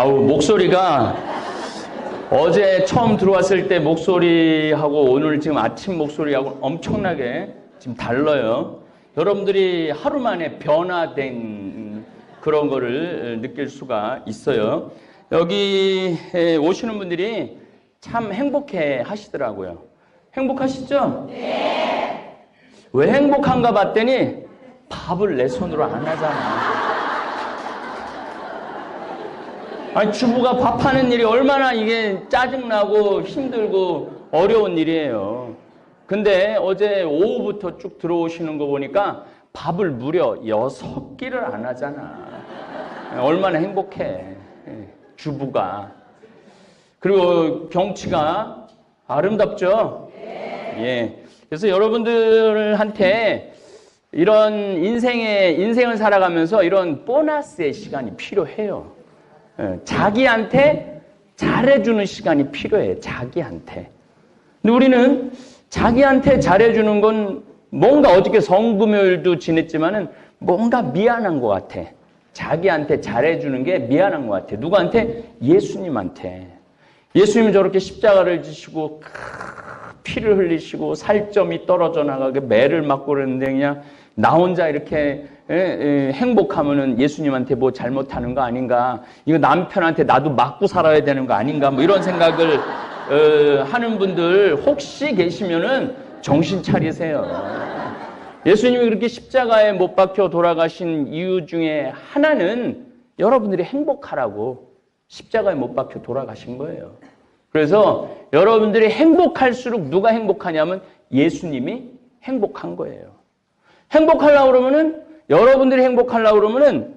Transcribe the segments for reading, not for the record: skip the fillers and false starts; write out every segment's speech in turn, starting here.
아우, 목소리가 어제 처음 들어왔을 때 목소리하고 오늘 지금 아침 목소리하고 엄청나게 지금 달라요. 여러분들이 하루 만에 변화된 그런 거를 느낄 수가 있어요. 여기 오시는 분들이 참 행복해 하시더라고요. 행복하시죠? 네. 왜 행복한가 봤더니 밥을 내 손으로 안 하잖아. 아니, 주부가 밥하는 일이 얼마나 이게 짜증나고 힘들고 어려운 일이에요. 근데 어제 오후부터 쭉 들어오시는 거 보니까 밥을 무려 6끼를 안 하잖아. 얼마나 행복해, 주부가. 그리고 경치가 아름답죠? 예. 그래서 여러분들한테 이런 인생을 살아가면서 이런 보너스의 시간이 필요해요. 자기한테 잘해주는 시간이 필요해, 자기한테. 근데 우리는 자기한테 잘해주는 건 뭔가 어저께 성금요일도 지냈지만은 뭔가 미안한 것 같아. 자기한테 잘해주는 게 미안한 것 같아. 누구한테? 예수님한테. 예수님이 저렇게 십자가를 지시고 피를 흘리시고 살점이 떨어져 나가게 매를 맞고 그러는데 그냥 나 혼자 이렇게 행복하면은 예수님한테 뭐 잘못하는 거 아닌가? 이거 남편한테 나도 맞고 살아야 되는 거 아닌가? 뭐 이런 생각을 하는 분들 혹시 계시면은 정신 차리세요. 예수님이 그렇게 십자가에 못 박혀 돌아가신 이유 중에 하나는 여러분들이 행복하라고 십자가에 못 박혀 돌아가신 거예요. 그래서 여러분들이 행복할수록 누가 행복하냐면 예수님이 행복한 거예요. 행복하려고 그러면은, 여러분들이 행복하려고 그러면은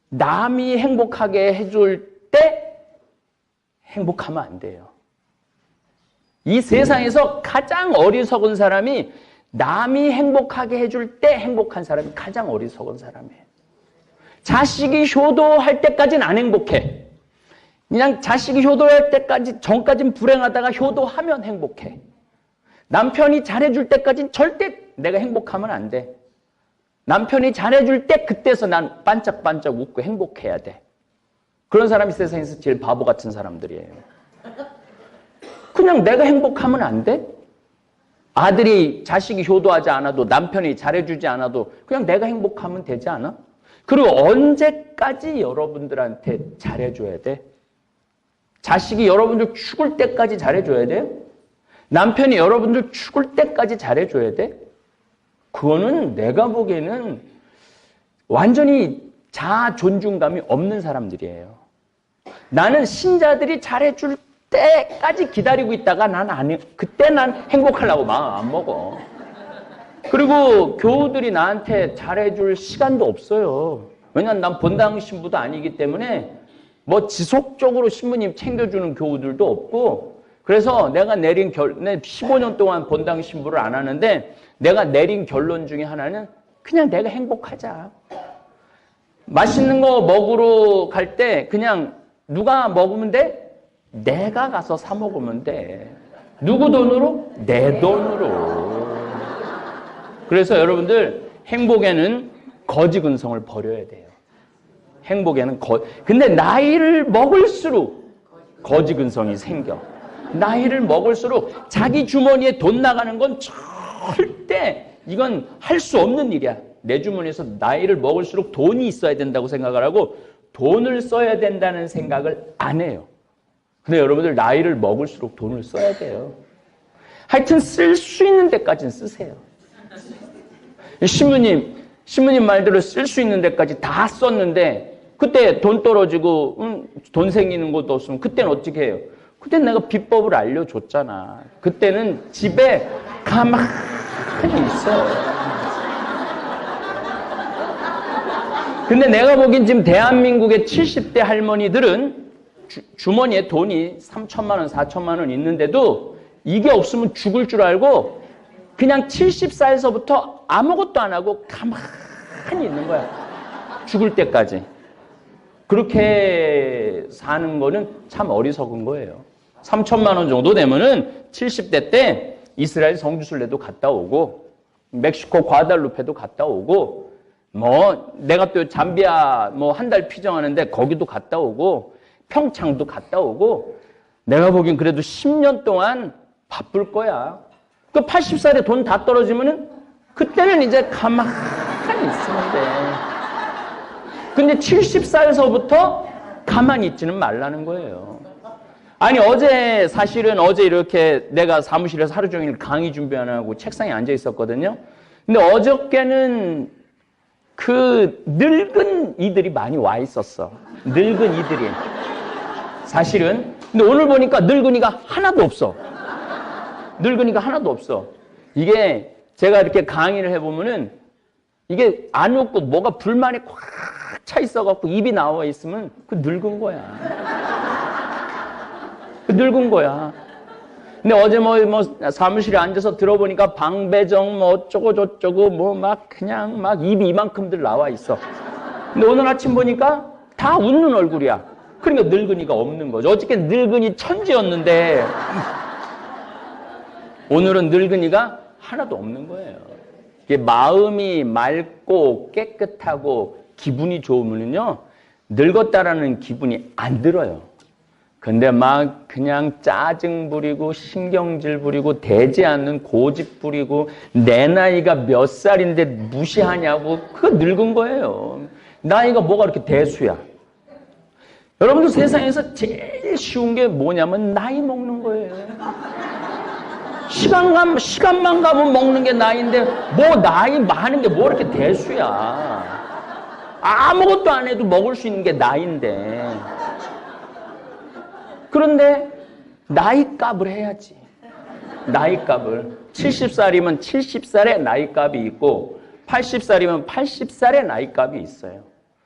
남이 행복하게 해줄 때 행복하면 안 돼요. 이 세상에서 가장 어리석은 사람이 남이 행복하게 해줄 때 행복한 사람이 가장 어리석은 사람이에요. 자식이 효도할 때까지는 안 행복해. 그냥 자식이 효도할 때까지, 전까지는 불행하다가 효도하면 행복해. 남편이 잘해줄 때까지는 절대 내가 행복하면 안 돼. 남편이 잘해줄 때 그때서 난 반짝반짝 웃고 행복해야 돼. 그런 사람이 세상에서 제일 바보 같은 사람들이에요. 그냥 내가 행복하면 안 돼? 아들이 자식이 효도하지 않아도 남편이 잘해주지 않아도 그냥 내가 행복하면 되지 않아? 그리고 언제까지 여러분들한테 잘해줘야 돼? 자식이 여러분들 죽을 때까지 잘해줘야 돼요? 남편이 여러분들 죽을 때까지 잘해줘야 돼? 그거는 내가 보기에는 완전히 자아 존중감이 없는 사람들이에요. 나는 신자들이 잘해줄 때까지 기다리고 있다가 그때 난 행복하려고 마음 안 먹어. 그리고 교우들이 나한테 잘해줄 시간도 없어요. 왜냐면 난 본당 신부도 아니기 때문에 뭐 지속적으로 신부님 챙겨주는 교우들도 없고, 그래서 내가 내린 15년 동안 본당 신부를 안 하는데 내가 내린 결론 중에 하나는 그냥 내가 행복하자. 맛있는 거 먹으러 갈 때 그냥 누가 먹으면 돼? 내가 가서 사 먹으면 돼. 누구 돈으로? 내 돈으로. 그래서 여러분들 행복에는 거지 근성을 버려야 돼요. 행복에는 근데 나이를 먹을수록 거지 근성이 생겨. 나이를 먹을수록 자기 주머니에 돈 나가는 건 절대 이건 할 수 없는 일이야. 내 주머니에서 나이를 먹을수록 돈이 있어야 된다고 생각을 하고 돈을 써야 된다는 생각을 안 해요. 근데 여러분들 나이를 먹을수록 돈을 써야 돼요. 하여튼 쓸 수 있는 데까지는 쓰세요. 신부님 말대로 쓸 수 있는 데까지 다 썼는데 그때 돈 떨어지고 돈 생기는 것도 없으면 그때는 어떻게 해요? 그때는 내가 비법을 알려줬잖아. 그때는 집에 가만히 있어. 근데 내가 보기엔 지금 대한민국의 70대 할머니들은 주머니에 돈이 3천만 원, 4천만 원 있는데도 이게 없으면 죽을 줄 알고 그냥 70살에서부터 아무것도 안 하고 가만히 있는 거야. 죽을 때까지. 그렇게 사는 거는 참 어리석은 거예요. 3천만 원 정도 되면은 70대 때 이스라엘 성지순례도 갔다 오고 멕시코 과달루페도 갔다 오고 뭐 내가 또 잠비아 뭐 한 달 피정하는데 거기도 갔다 오고 평창도 갔다 오고 내가 보기엔 그래도 10년 동안 바쁠 거야. 그 80살에 돈 다 떨어지면은 그때는 이제 가만히 있으면 돼. 근데 70살서부터 가만히 있지는 말라는 거예요. 아니 사실은 어제 이렇게 내가 사무실에서 하루 종일 강의 준비 안 하고 책상에 앉아 있었거든요. 근데 어저께는 그 늙은 이들이 많이 와 있었어. 늙은 이들이. 사실은. 근데 오늘 보니까 늙은이가 하나도 없어. 늙은이가 하나도 없어. 이게 제가 이렇게 강의를 해보면은 이게 안 웃고 뭐가 불만이 꽉 차 있어갖고 입이 나와 있으면 그 늙은 거야. 그 늙은 거야. 근데 어제 뭐 사무실에 앉아서 들어보니까 방배정 뭐 어쩌고 저쩌고 뭐 막 그냥 막 입이 이만큼들 나와 있어. 근데 오늘 아침 보니까 다 웃는 얼굴이야. 그러니까 늙은이가 없는 거죠. 어저께 늙은이 천지였는데 오늘은 늙은이가 하나도 없는 거예요. 이게 마음이 맑고 깨끗하고 기분이 좋으면요 늙었다라는 기분이 안 들어요. 근데 막 그냥 짜증 부리고 신경질 부리고 되지 않는 고집 부리고 내 나이가 몇 살인데 무시하냐고 그거 늙은 거예요. 나이가 뭐가 그렇게 대수야. 여러분들 세상에서 제일 쉬운 게 뭐냐면 나이 먹는 거예요. 시간만 가면 먹는 게 나이인데 뭐 나이 많은 게 뭐 이렇게 대수야. 아무것도 안 해도 먹을 수 있는 게 나이인데. 그런데 나이값을 해야지. 나이값을. 70살이면 70살의 나이값이 있고 80살이면 80살의 나이값이 있어요.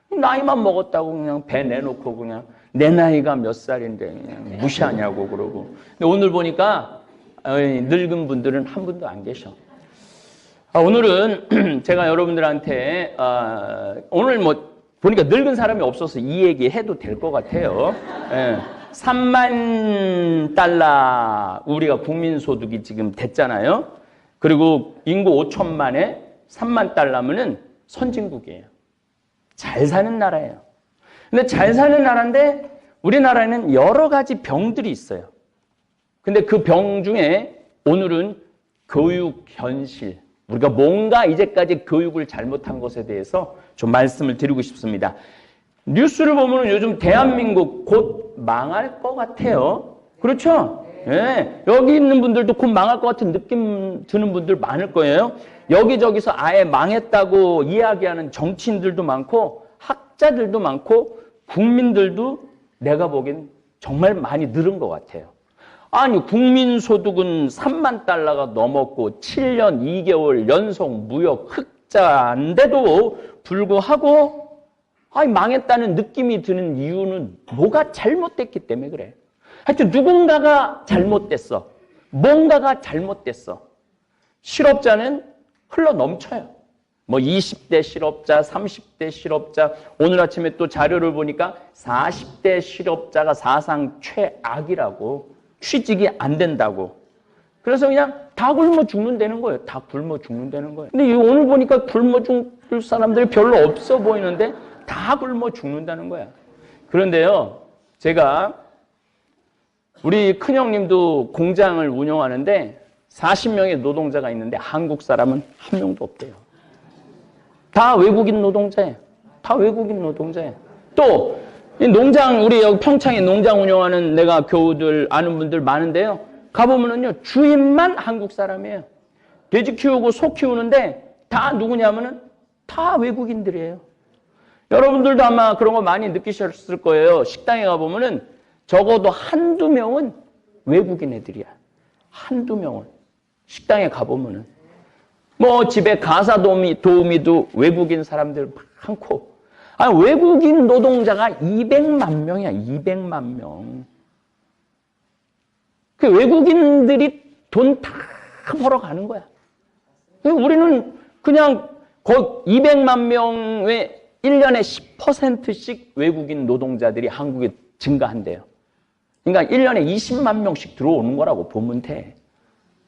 나이만 먹었다고 그냥 배 내놓고 그냥 내 나이가 몇 살인데 그냥 무시하냐고 그러고. 근데 오늘 보니까 늙은 분들은 한 분도 안 계셔. 오늘은 제가 여러분들한테 오늘 뭐 보니까 늙은 사람이 없어서 이 얘기 해도 될 것 같아요. 3만 달러 우리가 국민소득이 지금 됐잖아요. 그리고 인구 5천만에 3만 달러면은 선진국이에요. 잘 사는 나라예요. 근데 잘 사는 나라인데 우리나라에는 여러 가지 병들이 있어요. 근데 그 병 중에 오늘은 교육 현실, 우리가 뭔가 이제까지 교육을 잘못한 것에 대해서 좀 말씀을 드리고 싶습니다. 뉴스를 보면 요즘 대한민국 곧 망할 것 같아요. 그렇죠? 예. 여기 있는 분들도 곧 망할 것 같은 느낌 드는 분들 많을 거예요. 여기저기서 아예 망했다고 이야기하는 정치인들도 많고 학자들도 많고 국민들도 내가 보기엔 정말 많이 늘은 것 같아요. 아니 국민소득은 3만 달러가 넘었고 7년 2개월 연속 무역 흑자인데도 불구하고 아니 망했다는 느낌이 드는 이유는 뭐가 잘못됐기 때문에 그래. 하여튼 누군가가 잘못됐어. 뭔가가 잘못됐어. 실업자는 흘러 넘쳐요. 뭐 20대 실업자, 30대 실업자, 오늘 아침에 또 자료를 보니까 40대 실업자가 사상 최악이라고, 취직이 안 된다고. 그래서 그냥 다 굶어 죽는다는 거예요. 다 굶어 죽는다는 거예요. 근데 오늘 보니까 굶어 죽을 사람들이 별로 없어 보이는데 다 굶어 죽는다는 거야. 그런데요, 제가 우리 큰형님도 공장을 운영하는데 40명의 노동자가 있는데 한국 사람은 한 명도 없대요. 다 외국인 노동자예요. 다 외국인 노동자예요. 또 이 농장, 우리 여기 평창에 농장 운영하는 내가 교우들 아는 분들 많은데요. 가보면은요, 주인만 한국 사람이에요. 돼지 키우고 소 키우는데 다 누구냐면은 다 외국인들이에요. 여러분들도 아마 그런 거 많이 느끼셨을 거예요. 식당에 가보면은 적어도 한두 명은 외국인 애들이야. 한두 명은. 식당에 가보면은. 뭐 집에 가사 도우미도 외국인 사람들 많고. 아니, 외국인 노동자가 200만 명이야. 200만 명. 그 외국인들이 돈 다 벌어가는 거야. 우리는 그냥 거의 200만 명의 1년에 10%씩 외국인 노동자들이 한국에 증가한대요. 그러니까 1년에 20만 명씩 들어오는 거라고 보면 돼.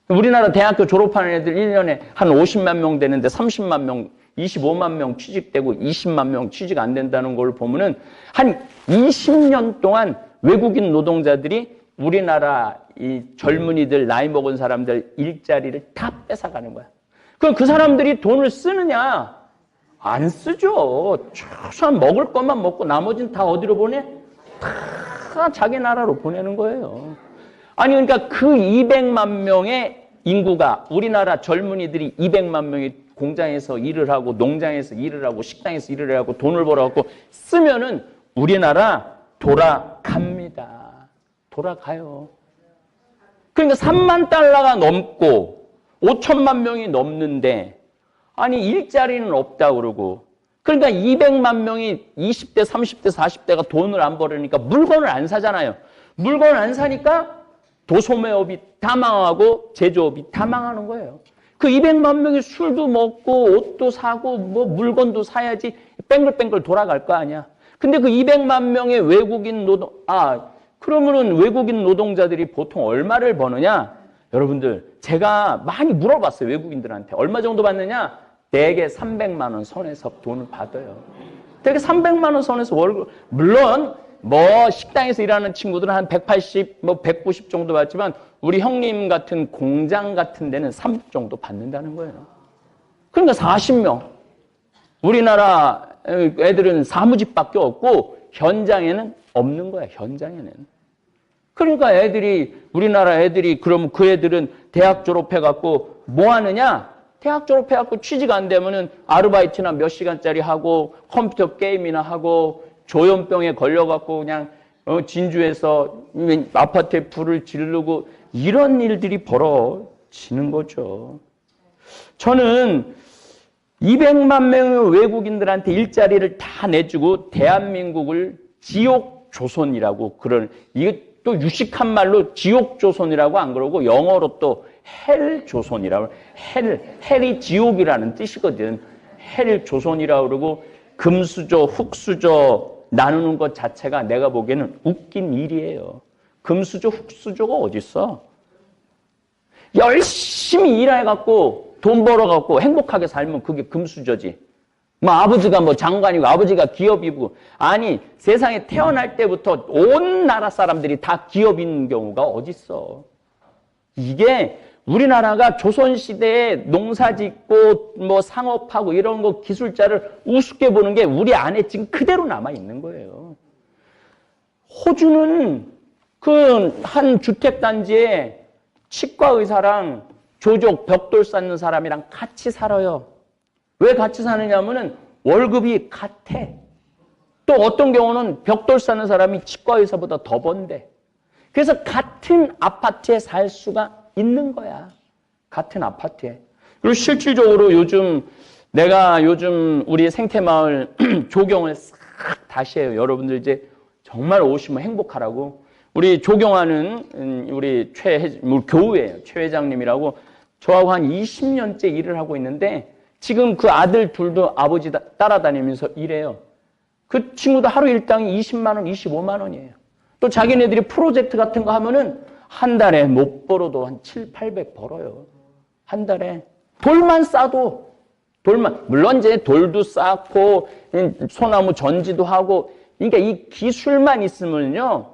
우리나라 대학교 졸업하는 애들 1년에 한 50만 명 되는데 30만 명, 25만 명 취직되고 20만 명 취직 안 된다는 걸 보면은 한 20년 동안 외국인 노동자들이 우리나라 이 젊은이들, 나이 먹은 사람들 일자리를 다 뺏어가는 거야. 그럼 그 사람들이 돈을 쓰느냐? 안 쓰죠. 최소한 먹을 것만 먹고 나머지는 다 어디로 보내? 다 자기 나라로 보내는 거예요. 아니 그러니까 그 200만 명의 인구가 우리나라 젊은이들이 200만 명이 공장에서 일을 하고 농장에서 일을 하고 식당에서 일을 하고 돈을 벌어갖고 쓰면은 우리나라 돌아갑니다. 돌아가요. 그러니까 3만 달러가 넘고 5천만 명이 넘는데 아니 일자리는 없다 그러고 그러니까 200만 명이 20대, 30대, 40대가 돈을 안 벌으니까 물건을 안 사잖아요. 물건을 안 사니까 도소매업이 다 망하고 제조업이 다 망하는 거예요. 그 200만 명이 술도 먹고 옷도 사고 뭐 물건도 사야지 뺑글뺑글 돌아갈 거 아니야. 근데 그 200만 명의 외국인 그러면은 외국인 노동자들이 보통 얼마를 버느냐? 여러분들 제가 많이 물어봤어요. 외국인들한테. 얼마 정도 받느냐? 대개 300만 원 선에서 돈을 받아요. 대개 300만 원 선에서 월급. 물론 뭐 식당에서 일하는 친구들은 한 180, 뭐 190 정도 받지만 우리 형님 같은 공장 같은 데는 30 정도 받는다는 거예요. 그러니까 40명. 우리나라 애들은 사무직밖에 없고 현장에는 없는 거야. 현장에는. 그러니까 우리나라 애들이 그러면 그 애들은 대학 졸업해갖고 뭐 하느냐? 대학 졸업해갖고 취직 안 되면은 아르바이트나 몇 시간짜리 하고 컴퓨터 게임이나 하고 조현병에 걸려갖고 그냥 진주에서 아파트에 불을 지르고 이런 일들이 벌어지는 거죠. 저는 200만 명의 외국인들한테 일자리를 다 내주고 대한민국을 지옥조선이라고 이게 또 유식한 말로 지옥조선이라고 안 그러고 영어로 또 헬조선이라고 헬이 지옥이라는 뜻이거든. 헬조선이라고 그러고 금수저, 흑수저 나누는 것 자체가 내가 보기에는 웃긴 일이에요. 금수저, 흑수저가 어딨어? 열심히 일해갖고 돈 벌어갖고 행복하게 살면 그게 금수저지. 뭐 아버지가 뭐 장관이고 아버지가 기업이고 아니 세상에 태어날 때부터 온 나라 사람들이 다 기업인 경우가 어딨어. 이게 우리나라가 조선시대에 농사짓고 뭐 상업하고 이런 거 기술자를 우습게 보는 게 우리 안에 지금 그대로 남아있는 거예요. 호주는 그 한 주택단지에 치과의사랑 조족 벽돌 쌓는 사람이랑 같이 살아요. 왜 같이 사느냐면은 월급이 같아. 또 어떤 경우는 벽돌 쌓는 사람이 치과의사보다 더 번대. 그래서 같은 아파트에 살 수가 있는 거야. 같은 아파트에. 그리고 실질적으로 내가 요즘 우리 생태마을 조경을 싹 다시 해요. 여러분들 이제 정말 오시면 행복하라고. 우리 조경하는 우리 교우예요. 최 회장님이라고 저하고 한 20년째 일을 하고 있는데 지금 그 아들 둘도 아버지 따라다니면서 일해요. 그 친구도 하루 일당이 20만 원, 25만 원이에요. 또 자기네들이 프로젝트 같은 거 하면은 한 달에 못 벌어도 한 7, 800 벌어요. 한 달에. 돌만 싸도, 물론 이제 돌도 쌓고, 소나무 전지도 하고, 그러니까 이 기술만 있으면요,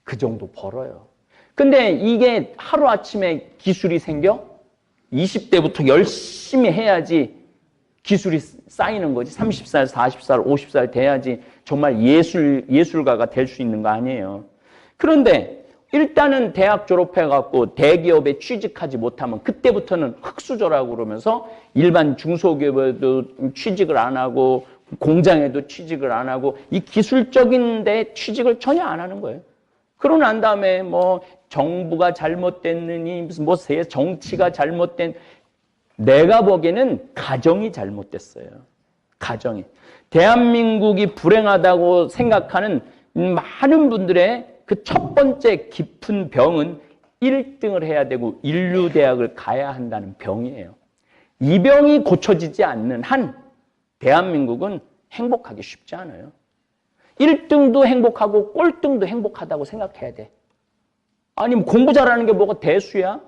그 정도 벌어요. 근데 이게 하루아침에 기술이 생겨? 20대부터 열심히 해야지 기술이 쌓이는 거지. 30살, 40살, 50살 돼야지 정말 예술가가 될 수 있는 거 아니에요. 그런데 일단은 대학 졸업해갖고 대기업에 취직하지 못하면 그때부터는 흑수저라고 그러면서 일반 중소기업에도 취직을 안 하고 공장에도 취직을 안 하고 이 기술적인 데 취직을 전혀 안 하는 거예요. 그러고 난 다음에 뭐 정부가 잘못됐느니 무슨 뭐 정치가 잘못된 내가 보기에는 가정이 잘못됐어요. 가정이. 대한민국이 불행하다고 생각하는 많은 분들의 그 첫 번째 깊은 병은 1등을 해야 되고 인류대학을 가야 한다는 병이에요. 이 병이 고쳐지지 않는 한 대한민국은 행복하기 쉽지 않아요. 1등도 행복하고 꼴등도 행복하다고 생각해야 돼. 아니 뭐 공부 잘하는 게 뭐가 대수야?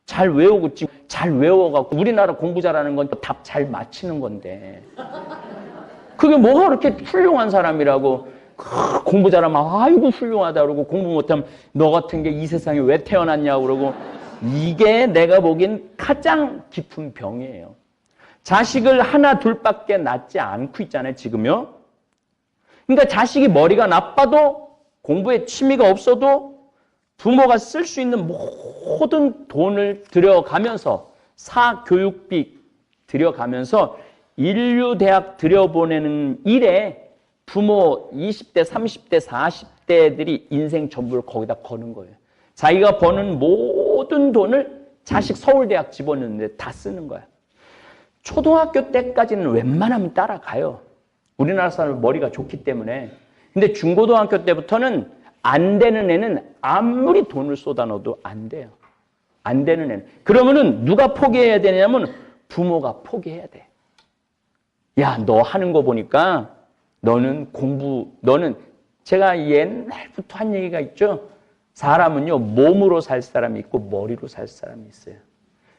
잘 외우고 잘 외워갖고 우리나라 공부 잘하는 건 답 잘 맞히는 건데 그게 뭐가 그렇게 훌륭한 사람이라고 공부 잘하면 아이고 훌륭하다 그러고 공부 못하면 너 같은 게 이 세상에 왜 태어났냐고 그러고 이게 내가 보기엔 가장 깊은 병이에요. 자식을 하나 둘밖에 낳지 않고 있잖아요, 지금요. 그러니까 자식이 머리가 나빠도 공부에 취미가 없어도 부모가 쓸 수 있는 모든 돈을 들여가면서 사교육비 들여가면서 인류대학 들여보내는 일에 부모 20대, 30대, 40대들이 인생 전부를 거기다 거는 거예요. 자기가 버는 모든 돈을 자식 서울대학 집어넣는데 다 쓰는 거야. 초등학교 때까지는 웬만하면 따라가요. 우리나라 사람은 머리가 좋기 때문에. 근데 중고등학교 때부터는 안 되는 애는 아무리 돈을 쏟아 넣어도 안 돼요. 안 되는 애는. 그러면은 누가 포기해야 되냐면 부모가 포기해야 돼. 야, 너 하는 거 보니까 너는 제가 옛날부터 한 얘기가 있죠. 사람은요, 몸으로 살 사람이 있고 머리로 살 사람이 있어요.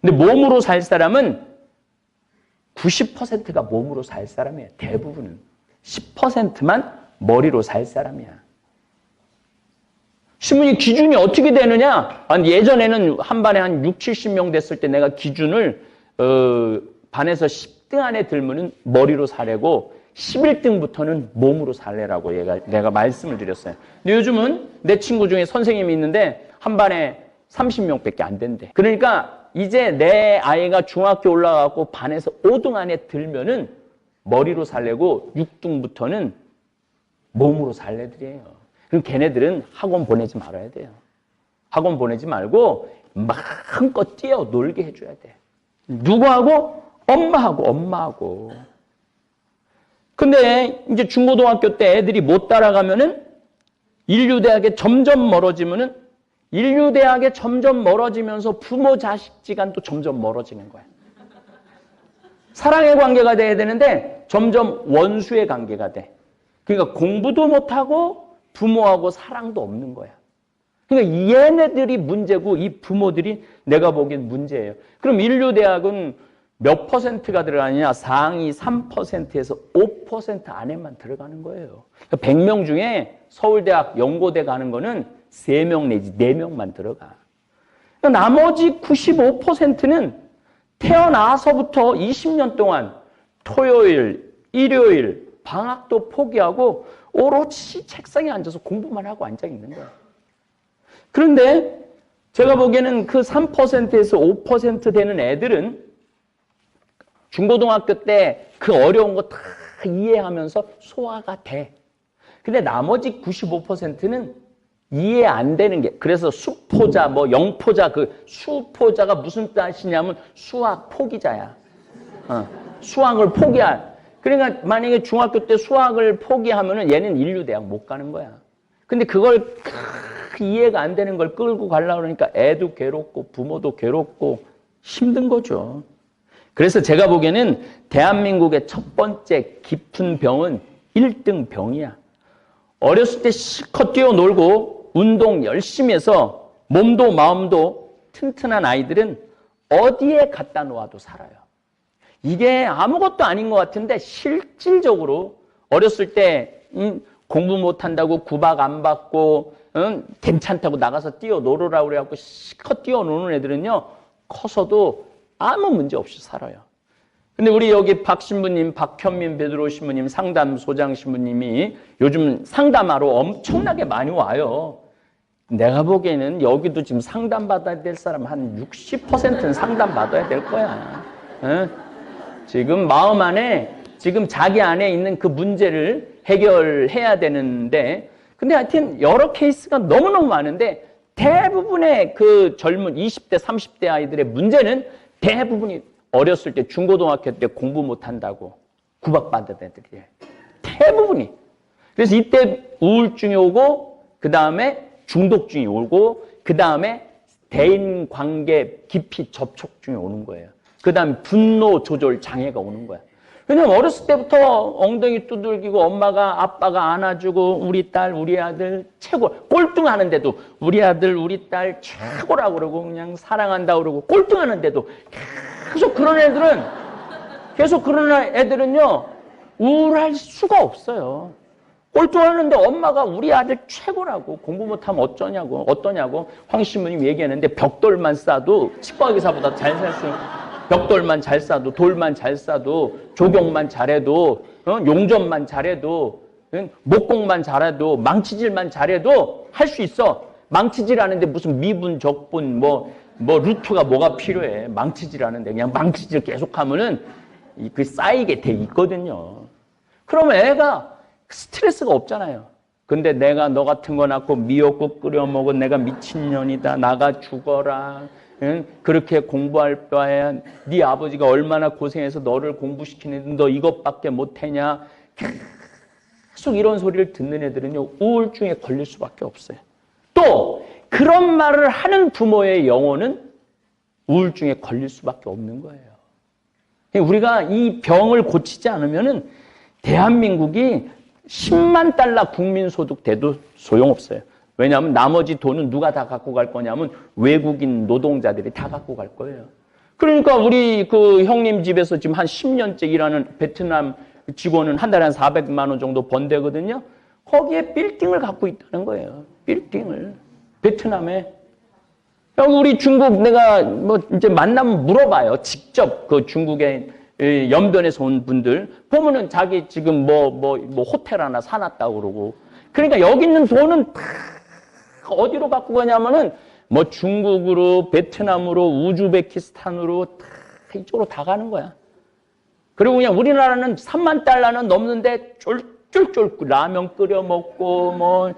근데 몸으로 살 사람은 90%가 몸으로 살 사람이에요. 대부분은. 10%만 머리로 살 사람이야. 신문이 기준이 어떻게 되느냐? 예전에는 한 반에 한 6, 70명 됐을 때 내가 기준을 반에서 10등 안에 들면은 머리로 살래고 11등부터는 몸으로 살래라고 내가 말씀을 드렸어요. 근데 요즘은 내 친구 중에 선생님이 있는데 한 반에 30명밖에 안 된대. 그러니까 이제 내 아이가 중학교 올라가고 반에서 5등 안에 들면은 머리로 살래고 6등부터는 몸으로 살 애들이에요. 그럼 걔네들은 학원 보내지 말아야 돼요. 학원 보내지 말고 마음껏 뛰어 놀게 해줘야 돼. 누구하고? 엄마하고. 근데 이제 중고등학교 때 애들이 못 따라가면은 인류대학에 점점 멀어지면은 인류대학에 점점 멀어지면서 부모 자식 지간도 점점 멀어지는 거야. 사랑의 관계가 돼야 되는데 점점 원수의 관계가 돼. 그러니까 공부도 못하고 부모하고 사랑도 없는 거야. 그러니까 얘네들이 문제고 이 부모들이 내가 보기엔 문제예요. 그럼 인류대학은 몇 퍼센트가 들어가느냐? 상위 3%에서 5% 안에만 들어가는 거예요. 그러니까 100명 중에 서울대학, 연고대 가는 거는 3명 내지 4명만 들어가. 그러니까 나머지 95%는 태어나서부터 20년 동안 토요일, 일요일, 방학도 포기하고 오롯이 책상에 앉아서 공부만 하고 앉아있는 거예요. 그런데 제가 보기에는 그 3%에서 5% 되는 애들은 중고등학교 때 그 어려운 거 다 이해하면서 소화가 돼. 근데 나머지 95%는 이해 안 되는 게, 그래서 수포자, 영포자, 그 수포자가 무슨 뜻이냐면 수학 포기자야. 수학을 포기할. 그러니까 만약에 중학교 때 수학을 포기하면은 얘는 인류대학 못 가는 거야. 근데 그걸 이해가 안 되는 걸 끌고 가려고 그러니까 애도 괴롭고 부모도 괴롭고 힘든 거죠. 그래서 제가 보기에는 대한민국의 첫 번째 깊은 병은 1등 병이야. 어렸을 때 실컷 뛰어놀고 운동 열심히 해서 몸도 마음도 튼튼한 아이들은 어디에 갖다 놓아도 살아요. 이게 아무것도 아닌 것 같은데 실질적으로 어렸을 때 공부 못한다고 구박 안 받고 괜찮다고 나가서 뛰어놀으라고 그래갖고 실컷 뛰어노는 애들은요 커서도 아무 문제 없이 살아요. 근데 우리 여기 박 신부님, 박현민 베드로 신부님, 상담소장 신부님이 요즘 상담하러 엄청나게 많이 와요. 내가 보기에는 여기도 지금 상담받아야 될 사람 한 60%는 상담받아야 될 거야. 지금 마음 안에, 지금 자기 안에 있는 그 문제를 해결해야 되는데, 근데 하여튼 여러 케이스가 너무너무 많은데, 대부분의 그 젊은 20대, 30대 아이들의 문제는 대부분이 어렸을 때 중고등학교 때 공부 못한다고 구박받은 애들이에요. 대부분이. 그래서 이때 우울증이 오고 그 다음에 중독증이 오고 그 다음에 대인관계 깊이 접촉증이 오는 거예요. 그 다음에 분노 조절 장애가 오는 거야. 왜냐면 어렸을 때부터 엉덩이 두들기고 엄마가 아빠가 안아주고 우리 딸 우리 아들 최고 꼴등하는데도 우리 아들 우리 딸 최고라고 그러고 그냥 사랑한다 그러고 꼴등하는데도 계속 그런 애들은요 우울할 수가 없어요. 꼴등하는데 엄마가 우리 아들 최고라고, 공부 못하면 어떠냐고 황 신부님 얘기했는데 벽돌만 싸도 치과 의사보다 잘 살 수, 벽돌만 잘 싸도, 돌만 잘 싸도, 조경만 잘해도, 용접만 잘해도, 목공만 잘해도, 망치질만 잘해도 할 수 있어. 망치질 하는데 무슨 미분, 적분, 루트가 뭐가 필요해. 망치질 하는데 그냥 망치질 계속하면은 그 쌓이게 돼 있거든요. 그러면 애가 스트레스가 없잖아요. 근데 내가 너 같은 거 낳고 미역국 끓여 먹은 내가 미친년이다. 나가 죽어라. 응? 그렇게 공부할 바에야 네 아버지가 얼마나 고생해서 너를 공부시키는데 너 이것밖에 못하냐. 계속 이런 소리를 듣는 애들은요, 우울증에 걸릴 수밖에 없어요. 또 그런 말을 하는 부모의 영혼은 우울증에 걸릴 수밖에 없는 거예요. 우리가 이 병을 고치지 않으면은 대한민국이 10만 달러 국민소득 돼도 소용없어요. 왜냐하면 나머지 돈은 누가 다 갖고 갈 거냐면 외국인 노동자들이 다 갖고 갈 거예요. 그러니까 우리 그 형님 집에서 지금 한 10년째 일하는 베트남 직원은 한 달에 한 400만 원 정도 번대거든요. 거기에 빌딩을 갖고 있다는 거예요. 빌딩을. 베트남에. 여기 우리 중국 내가 이제 만나면 물어봐요. 직접 그 중국에 연변에서 온 분들 보면은 자기 지금 호텔 하나 사놨다고 그러고. 그러니까 여기 있는 돈은 다 어디로 갖고 가냐면은 중국으로, 베트남으로, 우즈베키스탄으로 다 이쪽으로 다 가는 거야. 그리고 그냥 우리나라는 3만 달러는 넘는데 쫄쫄쫄 라면 끓여 먹고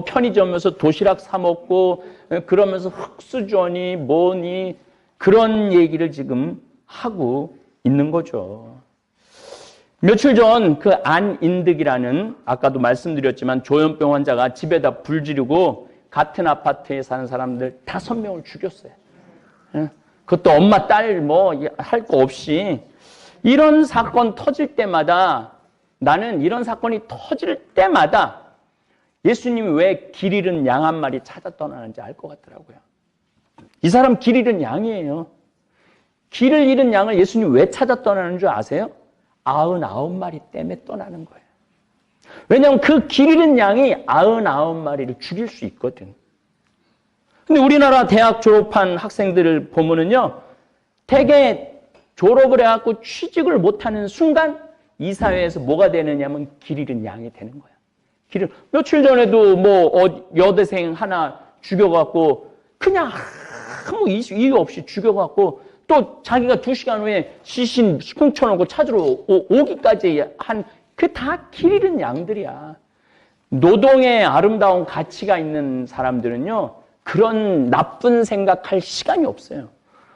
편의점에서 도시락 사 먹고 그러면서 흑수저니 뭐니 그런 얘기를 지금 하고 있는 거죠. 며칠 전 그 안인득이라는 아까도 말씀드렸지만 조현병 환자가 집에다 불 지르고 같은 아파트에 사는 사람들 5명을 죽였어요. 그것도 엄마 딸 할 거 없이. 이런 사건 터질 때마다 나는 이런 사건이 터질 때마다 예수님이 왜 길 잃은 양 한 마리 찾아 떠나는지 알 것 같더라고요. 이 사람 길 잃은 양이에요. 길을 잃은 양을 예수님 왜 찾아 떠나는 줄 아세요? 99마리 때문에 떠나는 거예요. 왜냐하면 그 길 잃은 양이 99마리를 죽일 수 있거든. 근데 우리나라 대학 졸업한 학생들을 보면은요, 되게 졸업을 해갖고 취직을 못하는 순간 이 사회에서 뭐가 되느냐면 길 잃은 양이 되는 거야. 며칠 전에도 여대생 하나 죽여갖고 그냥 아무 이유 없이 죽여갖고 또 자기가 2시간 후에 시신 훔쳐놓고 찾으러 오기까지 그 다 길 잃은 양들이야. 노동의 아름다운 가치가 있는 사람들은요, 그런 나쁜 생각할 시간이 없어요.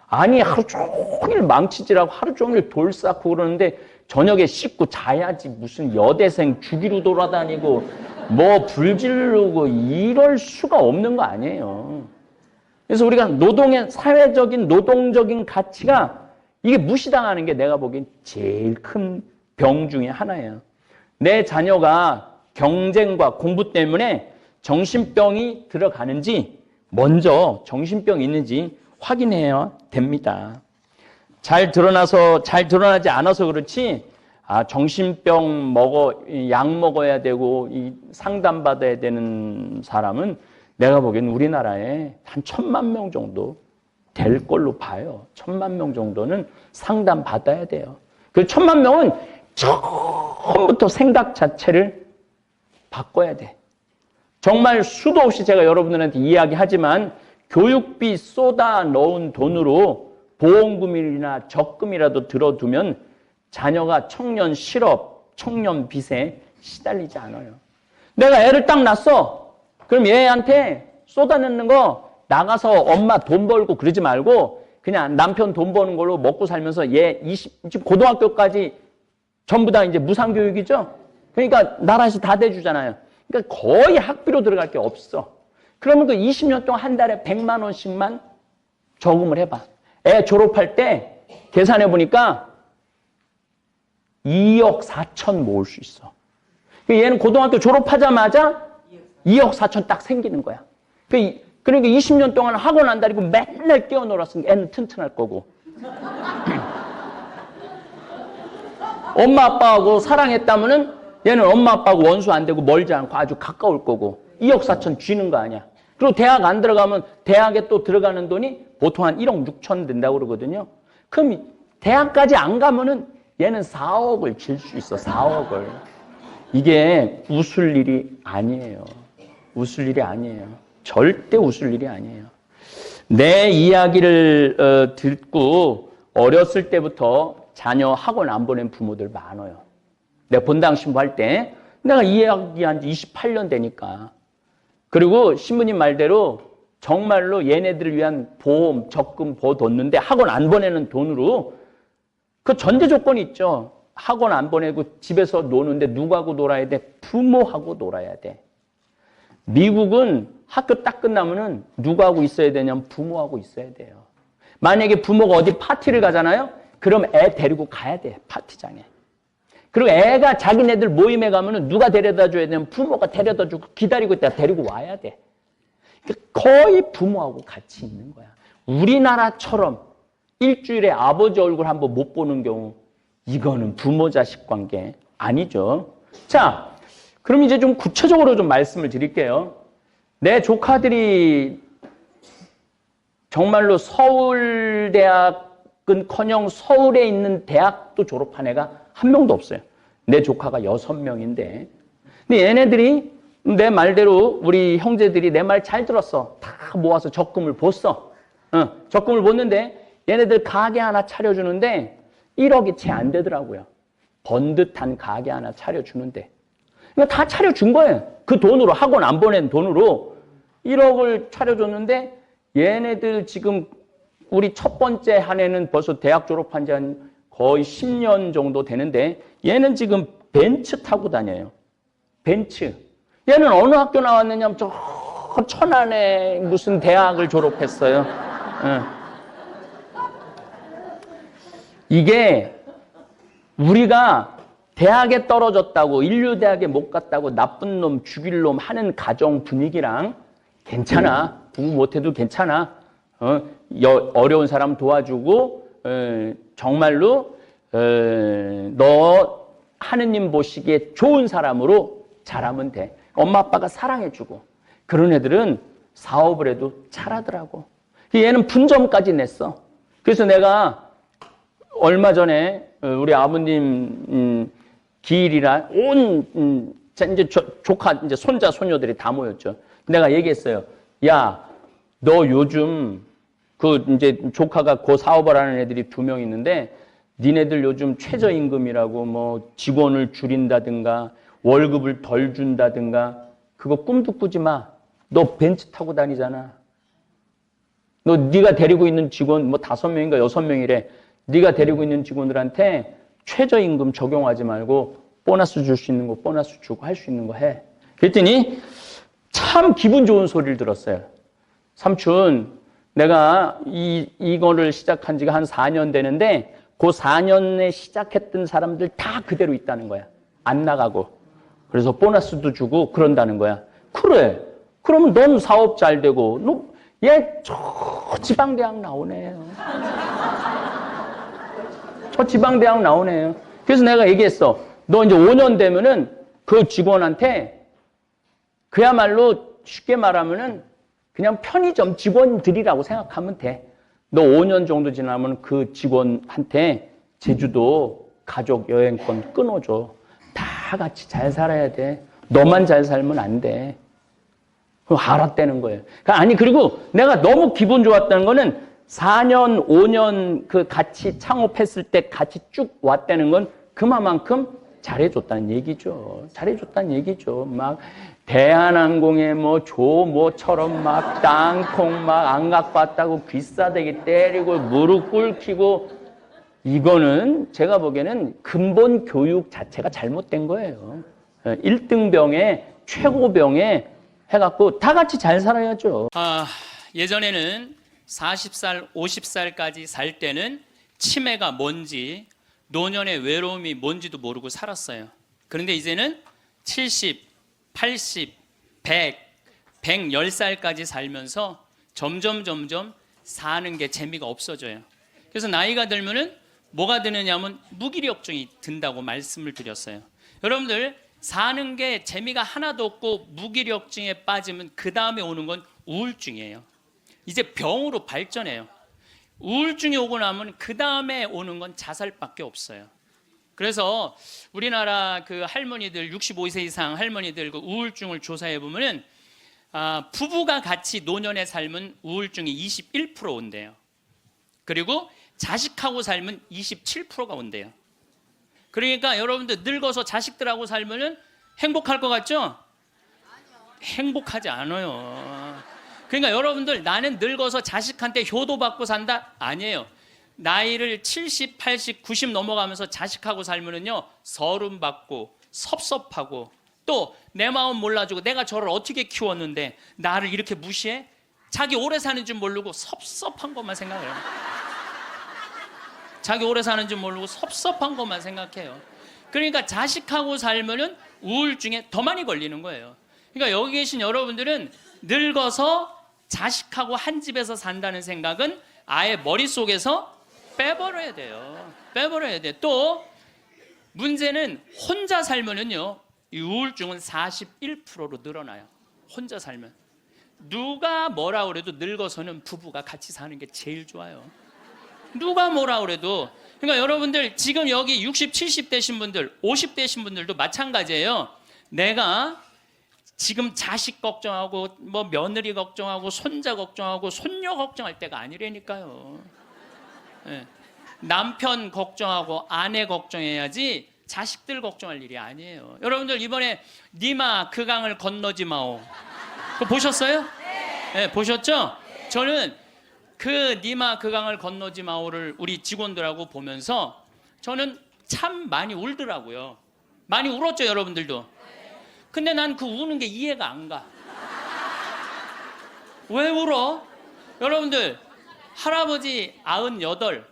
아니, 하루 종일 망치질하고 하루 종일 돌 쌓고 그러는데 저녁에 씻고 자야지 무슨 여대생 죽이러 돌아다니고 불 지르고 이럴 수가 없는 거 아니에요. 그래서 우리가 사회적인 노동적인 가치가 이게 무시당하는 게 내가 보기엔 제일 큰 병 중에 하나예요. 내 자녀가 경쟁과 공부 때문에 정신병이 들어가는지 먼저 정신병이 있는지 확인해야 됩니다. 잘 드러나지 않아서 그렇지, 정신병 약 먹어야 되고, 상담받아야 되는 사람은 내가 보기엔 우리나라에 한 1000만 명 정도 될 걸로 봐요. 1000만 명 정도는 상담받아야 돼요. 그 1000만 명은 처음부터 생각 자체를 바꿔야 돼. 정말 수도 없이 제가 여러분들한테 이야기하지만 교육비 쏟아 넣은 돈으로 보험금이나 적금이라도 들어두면 자녀가 청년 실업, 청년 빚에 시달리지 않아요. 내가 애를 딱 낳았어. 그럼 얘한테 쏟아내는 거 나가서 엄마 돈 벌고 그러지 말고 그냥 남편 돈 버는 걸로 먹고 살면서 지금 고등학교까지 전부 다 이제 무상교육이죠? 그러니까 나라에서 다 대주잖아요. 그러니까 거의 학비로 들어갈 게 없어. 그러면 그 20년 동안 한 달에 100만 원씩만 저금을 해봐. 애 졸업할 때 계산해 보니까 2억 4천 모을 수 있어. 얘는 고등학교 졸업하자마자 2억 4천 딱 생기는 거야. 그러니까 20년 동안 학원 안 다니고 맨날 뛰어놀았으니까 애는 튼튼할 거고. 엄마 아빠하고 사랑했다면은 얘는 엄마 아빠하고 원수 안 되고 멀지 않고 아주 가까울 거고 2억 4천 쥐는 거 아니야. 그리고 대학 안 들어가면 대학에 또 들어가는 돈이 보통 한 1억 6천 된다고 그러거든요. 그럼 대학까지 안 가면은 얘는 4억을 질 수 있어. 4억을. 이게 웃을 일이 아니에요. 웃을 일이 아니에요. 절대 웃을 일이 아니에요. 내 이야기를 듣고 어렸을 때부터 자녀 학원 안 보낸 부모들 많아요. 내가 본당 신부할 때 내가 이 이야기한 지 28년 되니까. 그리고 신부님 말대로 정말로 얘네들을 위한 보험, 적금 뒀는데 학원 안 보내는 돈으로 그 전제 조건이 있죠. 학원 안 보내고 집에서 노는데 누구하고 놀아야 돼? 부모하고 놀아야 돼. 미국은 학교 딱 끝나면은 누구하고 있어야 되냐면 부모하고 있어야 돼요. 만약에 부모가 어디 파티를 가잖아요? 그럼 애 데리고 가야 돼, 파티장에. 그리고 애가 자기네들 모임에 가면은 누가 데려다 줘야 되냐면 부모가 데려다 주고 기다리고 있다가 데리고 와야 돼. 거의 부모하고 같이 있는 거야. 우리나라처럼 일주일에 아버지 얼굴 한번 못 보는 경우, 이거는 부모 자식 관계 아니죠. 자, 그럼 이제 좀 구체적으로 좀 말씀을 드릴게요. 내 조카들이 정말로 서울대학은커녕 서울에 있는 대학도 졸업한 애가 한 명도 없어요. 내 조카가 6명인데. 근데 얘네들이 내 말대로 우리 형제들이 내 말 잘 들었어. 다 모아서 적금을 뒀어. 적금을 뒀는데 얘네들 가게 하나 차려주는데 1억이 채 안 되더라고요. 번듯한 가게 하나 차려주는데. 이거 다 차려준 거예요. 그 돈으로, 학원 안 보낸 돈으로 1억을 차려줬는데 얘네들 지금 우리 첫 번째 한 해는 벌써 대학 졸업한 지 한 거의 10년 정도 되는데 얘는 지금 벤츠 타고 다녀요. 벤츠. 얘는 어느 학교 나왔느냐면 저 천안에 무슨 대학을 졸업했어요. 이게 우리가 대학에 떨어졌다고 인류대학에 못 갔다고 나쁜 놈 죽일 놈 하는 가정 분위기랑 괜찮아. 부부 못해도 괜찮아. 어려운 사람 도와주고 정말로 너 하느님 보시기에 좋은 사람으로 자라면 돼. 엄마 아빠가 사랑해주고. 그런 애들은 사업을 해도 잘하더라고. 얘는 분점까지 냈어. 그래서 내가 얼마 전에 우리 아버님 기일이라 온 이제 조카 이제 손자 손녀들이 다 모였죠. 내가 얘기했어요. 야, 너 요즘 그 이제 조카가 그 사업을 하는 애들이 2명 있는데 니네들 요즘 최저임금이라고 뭐 직원을 줄인다든가 월급을 덜 준다든가 그거 꿈도 꾸지 마. 너 벤츠 타고 다니잖아. 너 네가 데리고 있는 직원 뭐 5명인가 6명이래. 네가 데리고 있는 직원들한테 최저임금 적용하지 말고 보너스 줄 수 있는 거 보너스 주고 할 수 있는 거 해. 그랬더니 참 기분 좋은 소리를 들었어요. 삼촌, 내가 이거를 시작한 지가 한 4년 되는데 그 4년에 시작했던 사람들 다 그대로 있다는 거야. 안 나가고. 그래서 보너스도 주고 그런다는 거야. 그래. 그러면 넌 사업 잘 되고 얘 저 지방대학 나오네요. 저 지방대학 나오네요. 그래서 내가 얘기했어. 너 이제 5년 되면은 그 직원한테 그야말로 쉽게 말하면은 그냥 편의점 직원들이라고 생각하면 돼. 너 5년 정도 지나면 그 직원한테 제주도 가족 여행권 끊어줘. 다 같이 잘 살아야 돼. 너만 잘 살면 안 돼. 알았다는 거예요. 아니, 그리고 내가 너무 기분 좋았다는 거는 4년, 5년 그 같이 창업했을 때 같이 쭉 왔다는 건 그만큼 잘해줬다는 얘기죠. 잘해줬다는 얘기죠. 막 대한항공에 뭐 조모처럼 막 땅콩 막 안각봤다고 귀싸대기 때리고 무릎 꿇히고 이거는 제가 보기에는 근본 교육 자체가 잘못된 거예요. 1등병에 최고병에 해갖고 다 같이 잘 살아야죠. 예전에는 40살, 50살까지 살 때는 치매가 뭔지, 노년의 외로움이 뭔지도 모르고 살았어요. 그런데 이제는 70, 80, 100, 110살까지 살면서 점점 사는 게 재미가 없어져요. 그래서 나이가 들면은 뭐가 드느냐면 무기력증이 든다고 말씀을 드렸어요. 여러분들 사는 게 재미가 하나도 없고 무기력증에 빠지면 그 다음에 오는 건 우울증이에요. 이제 병으로 발전해요. 우울증이 오고 나면 그 다음에 오는 건 자살밖에 없어요. 그래서 우리나라 그 할머니들 65세 이상 할머니들 그 우울증을 조사해 보면은 부부가 같이 노년에 살면 우울증이 21% 온대요. 그리고 자식하고 살면 27%가 온대요. 그러니까 여러분들 늙어서 자식들하고 살면은 행복할 것 같죠? 행복하지 않아요. 그러니까 여러분들 나는 늙어서 자식한테 효도받고 산다? 아니에요. 나이를 70, 80, 90 넘어가면서 자식하고 살면은요 서름 받고 섭섭하고 또 내 마음 몰라주고 내가 저를 어떻게 키웠는데 나를 이렇게 무시해? 자기 오래 사는 줄 모르고 섭섭한 것만 생각해요. 자기 오래 사는 줄 모르고 섭섭한 것만 생각해요. 그러니까 자식하고 살면은 우울증에 더 많이 걸리는 거예요. 그러니까 여기 계신 여러분들은 늙어서 자식하고 한 집에서 산다는 생각은 아예 머릿속에서 빼버려야 돼요. 빼버려야 돼. 또 문제는 혼자 살면은요 이 우울증은 41%로 늘어나요. 혼자 살면 누가 뭐라 그래도 늙어서는 부부가 같이 사는 게 제일 좋아요. 누가 뭐라 그래도. 그러니까 여러분들 지금 여기 60, 70 되신 분들 50 되신 분들도 마찬가지예요. 내가 지금 자식 걱정하고 뭐 며느리 걱정하고 손자 걱정하고 손녀 걱정할 때가 아니라니까요. 네. 남편 걱정하고 아내 걱정해야지 자식들 걱정할 일이 아니에요. 여러분들 이번에 니마 그 강을 건너지 마오 그거 보셨어요? 네, 보셨죠? 저는 그 니마 그 강을 건너지 마오를 우리 직원들하고 보면서 저는 참 많이 울더라고요. 많이 울었죠 여러분들도. 근데 난 그 우는 게 이해가 안 가. 왜 울어? 여러분들 할아버지 98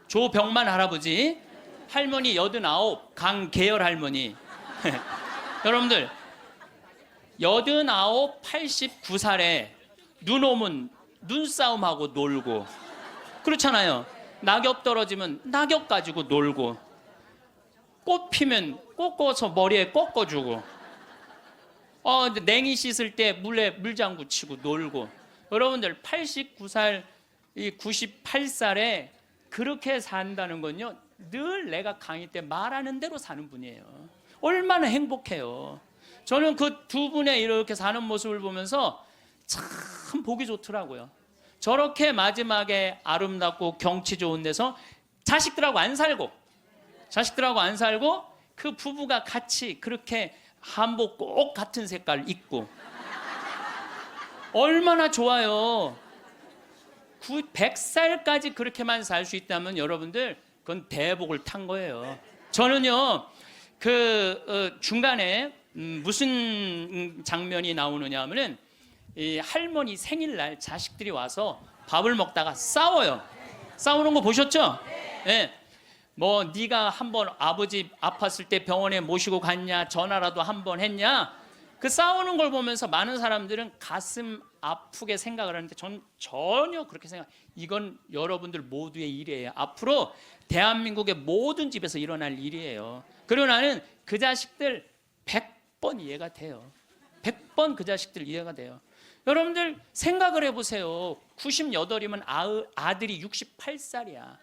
조병만 할아버지, 할머니 89 강계열 할머니. 여러분들 89, 89살에 눈 오면 눈싸움하고 놀고 그렇잖아요. 낙엽 떨어지면 낙엽 가지고 놀고 꽃 피면 꽃 꽂아서 머리에 꺾어주고 냉이 씻을 때 물에 물장구 치고 놀고. 여러분들 89살, 98살에 그렇게 산다는 건요 늘 내가 강의 때 말하는 대로 사는 분이에요. 얼마나 행복해요. 저는 그 두 분의 이렇게 사는 모습을 보면서 참 보기 좋더라고요. 저렇게 마지막에 아름답고 경치 좋은 데서 자식들하고 안 살고 그 부부가 같이 그렇게 한복 꼭 같은 색깔 입고 얼마나 좋아요. 100살까지 그렇게만 살 수 있다면 여러분들 그건 대복을 탄 거예요. 저는요 중간에 무슨 장면이 나오느냐 하면은 이 할머니 생일날 자식들이 와서 밥을 먹다가 싸워요. 싸우는 거 보셨죠? 네. 뭐 네가 한번 아버지 아팠을 때 병원에 모시고 갔냐, 전화라도 한번 했냐. 그 싸우는 걸 보면서 많은 사람들은 가슴 아프게 생각을 하는데 전 전혀 그렇게 이건 여러분들 모두의 일이에요. 앞으로 대한민국의 모든 집에서 일어날 일이에요. 그리고 나는 그 자식들 100번 이해가 돼요. 100번 그 자식들 이해가 돼요. 여러분들 생각을 해보세요. 98이면 아들이 68살이야.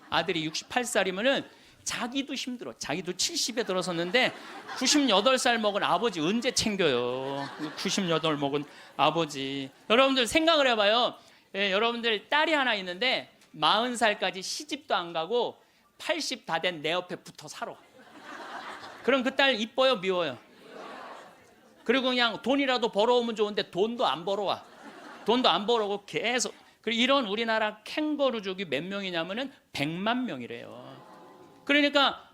아들이 68살이면은 자기도 힘들어. 자기도 70에 들어섰는데 98살 먹은 아버지 언제 챙겨요? 98 먹은 아버지. 여러분들 생각을 해봐요. 여러분들 딸이 하나 있는데 40살까지 시집도 안 가고 80 다 된 내 옆에 붙어 살아. 그럼 그 딸 이뻐요, 미워요? 그리고 그냥 돈이라도 벌어오면 좋은데 돈도 안 벌어와. 돈도 안 벌어오고 계속. 그리고 이런 우리나라 캥거루족이 몇 명이냐면은 100만 명이래요. 그러니까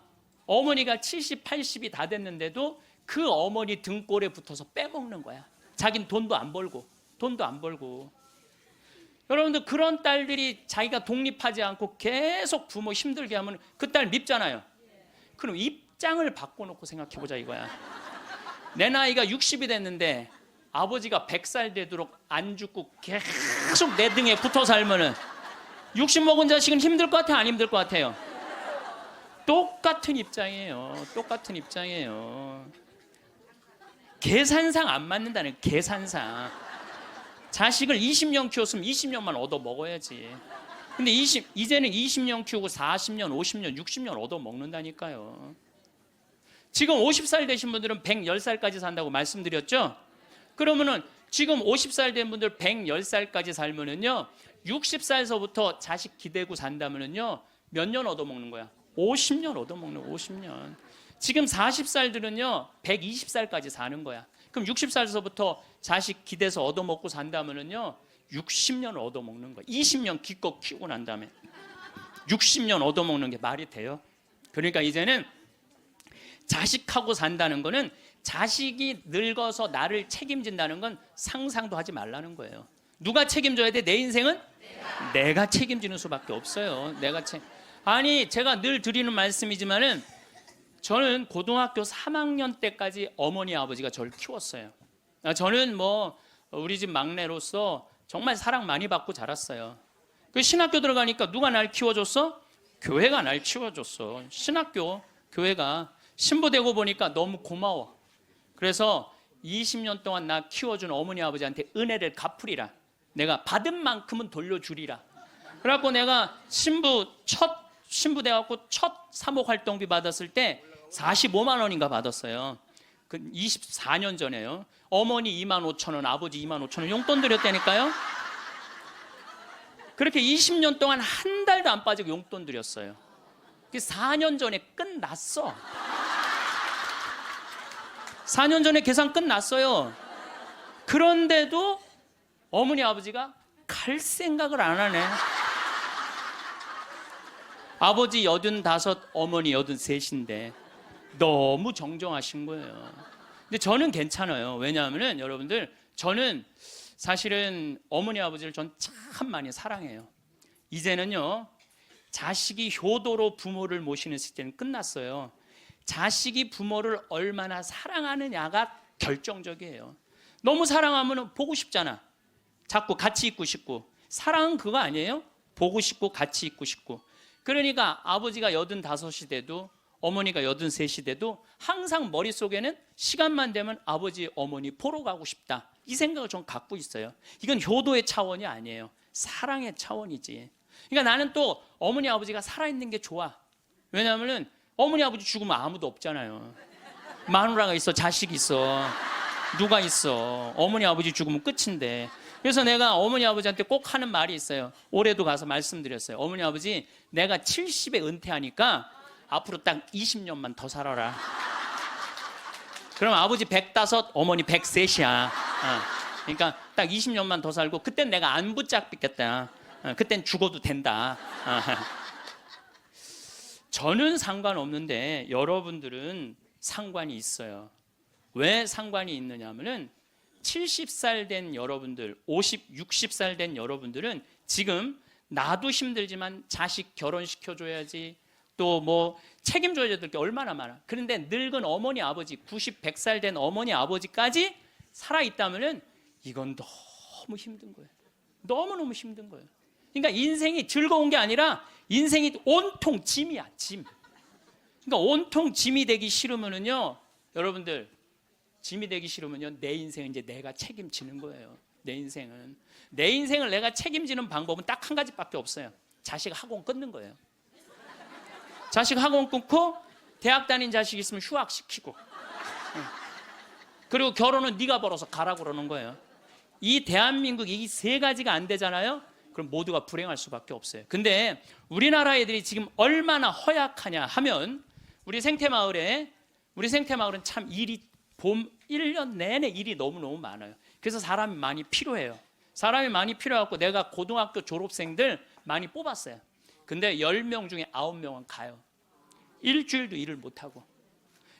어머니가 70, 80이 다 됐는데도 그 어머니 등골에 붙어서 빼먹는 거야. 자긴 돈도 안 벌고. 여러분들 그런 딸들이 자기가 독립하지 않고 계속 부모 힘들게 하면 그 딸 밉잖아요. 그럼 입장을 바꿔놓고 생각해보자 이거야. 내 나이가 60이 됐는데 아버지가 100살 되도록 안 죽고 계속 내 등에 붙어 살면은 60 먹은 자식은 힘들 것 같아요? 안 힘들 것 같아요? 똑같은 입장이에요. 계산상 안 맞는다는 계산상. 자식을 20년 키웠으면 20년만 얻어 먹어야지. 근데 이제는 20년 키우고 40년, 50년, 60년 얻어 먹는다니까요. 지금 50살 되신 분들은 110살까지 산다고 말씀드렸죠? 그러면은 지금 50살 된 분들 110살까지 살면은요, 60살서부터 자식 기대고 산다면은요, 몇 년 얻어 먹는 거야? 50년 얻어 먹는 거야, 50년. 지금 40살들은요, 120살까지 사는 거야. 그럼 60살서부터 자식 기대서 얻어 먹고 산다면은요, 60년 얻어 먹는 거야. 20년 기껏 키우고 난 다음에 60년 얻어 먹는 게 말이 돼요? 그러니까 이제는 자식하고 산다는 거는 자식이 늙어서 나를 책임진다는 건 상상도 하지 말라는 거예요. 누가 책임져야 돼? 내 인생은 내가 책임지는 수밖에 없어요. 아니, 제가 늘 드리는 말씀이지만은 저는 고등학교 3학년 때까지 어머니 아버지가 저를 키웠어요. 저는 뭐 우리 집 막내로서 정말 사랑 많이 받고 자랐어요. 그 신학교 들어가니까 누가 날 키워줬어? 교회가 날 키워줬어. 신학교, 교회가. 신부되고 보니까 너무 고마워. 그래서 20년 동안 나 키워준 어머니 아버지한테 은혜를 갚으리라. 내가 받은 만큼은 돌려주리라. 그래갖고 내가 신부 돼갖고 첫 사목 활동비 받았을 때 45만 원인가 받았어요. 그 24년 전에요. 어머니 25,000원, 아버지 25,000원 용돈 드렸다니까요. 그렇게 20년 동안 한 달도 안 빠지고 용돈 드렸어요. 그게 4년 전에 끝났어. 4년 전에 계산 끝났어요. 그런데도 어머니 아버지가 갈 생각을 안 하네. 아버지 85, 어머니 83인데 너무 정정하신 거예요. 근데 저는 괜찮아요. 왜냐하면 여러분들, 저는 사실은 어머니 아버지를 전 참 많이 사랑해요. 이제는요, 자식이 효도로 부모를 모시는 시대는 끝났어요. 자식이 부모를 얼마나 사랑하느냐가 결정적이에요. 너무 사랑하면 보고 싶잖아. 자꾸 같이 있고 싶고. 사랑은 그거 아니에요? 보고 싶고 같이 있고 싶고. 그러니까 아버지가 85이 돼도 어머니가 83이 돼도 항상 머릿속에는 시간만 되면 아버지, 어머니 보러 가고 싶다. 이 생각을 좀 갖고 있어요. 이건 효도의 차원이 아니에요. 사랑의 차원이지. 그러니까 나는 또 어머니, 아버지가 살아있는 게 좋아. 왜냐하면 어머니, 아버지 죽으면 아무도 없잖아요. 마누라가 있어, 자식이 있어, 누가 있어. 어머니, 아버지 죽으면 끝인데. 그래서 내가 어머니, 아버지한테 꼭 하는 말이 있어요. 올해도 가서 말씀드렸어요. 어머니, 아버지, 내가 70에 은퇴하니까 앞으로 딱 20년만 더 살아라. 그럼 아버지 105, 어머니 103이야. 그러니까 딱 20년만 더 살고 그땐 내가 안 붙잡겠다. 그땐 죽어도 된다. 저는 상관없는데 여러분들은 상관이 있어요. 왜 상관이 있느냐 하면은 70살 된 여러분들, 50, 60살 된 여러분들은 지금 나도 힘들지만 자식 결혼시켜줘야지, 또 뭐 책임져야 될 게 얼마나 많아. 그런데 늙은 어머니, 아버지, 90, 100살 된 어머니, 아버지까지 살아있다면은 이건 너무 힘든 거예요. 너무너무 힘든 거예요. 그러니까 인생이 즐거운 게 아니라 인생이 온통 짐이야, 짐. 그러니까 온통 짐이 되기 싫으면은요, 여러분들, 짐이 되기 싫으면요, 내 인생은 이제 내가 책임지는 거예요. 내 인생을 내가 책임지는 방법은 딱 한 가지밖에 없어요. 자식 학원 끊는 거예요. 자식 학원 끊고 대학 다닌 자식 있으면 휴학시키고, 그리고 결혼은 네가 벌어서 가라고 그러는 거예요. 이 대한민국 이 세 가지가 안 되잖아요. 그럼 모두가 불행할 수밖에 없어요. 근데 우리나라 애들이 지금 얼마나 허약하냐 하면, 우리 생태마을은 참 일이 1년 내내 일이 너무너무 많아요. 그래서 사람이 많이 필요해요. 사람이 많이 필요해갖고 내가 고등학교 졸업생들 많이 뽑았어요. 근데 10명 중에 9명은 가요. 일주일도 일을 못하고.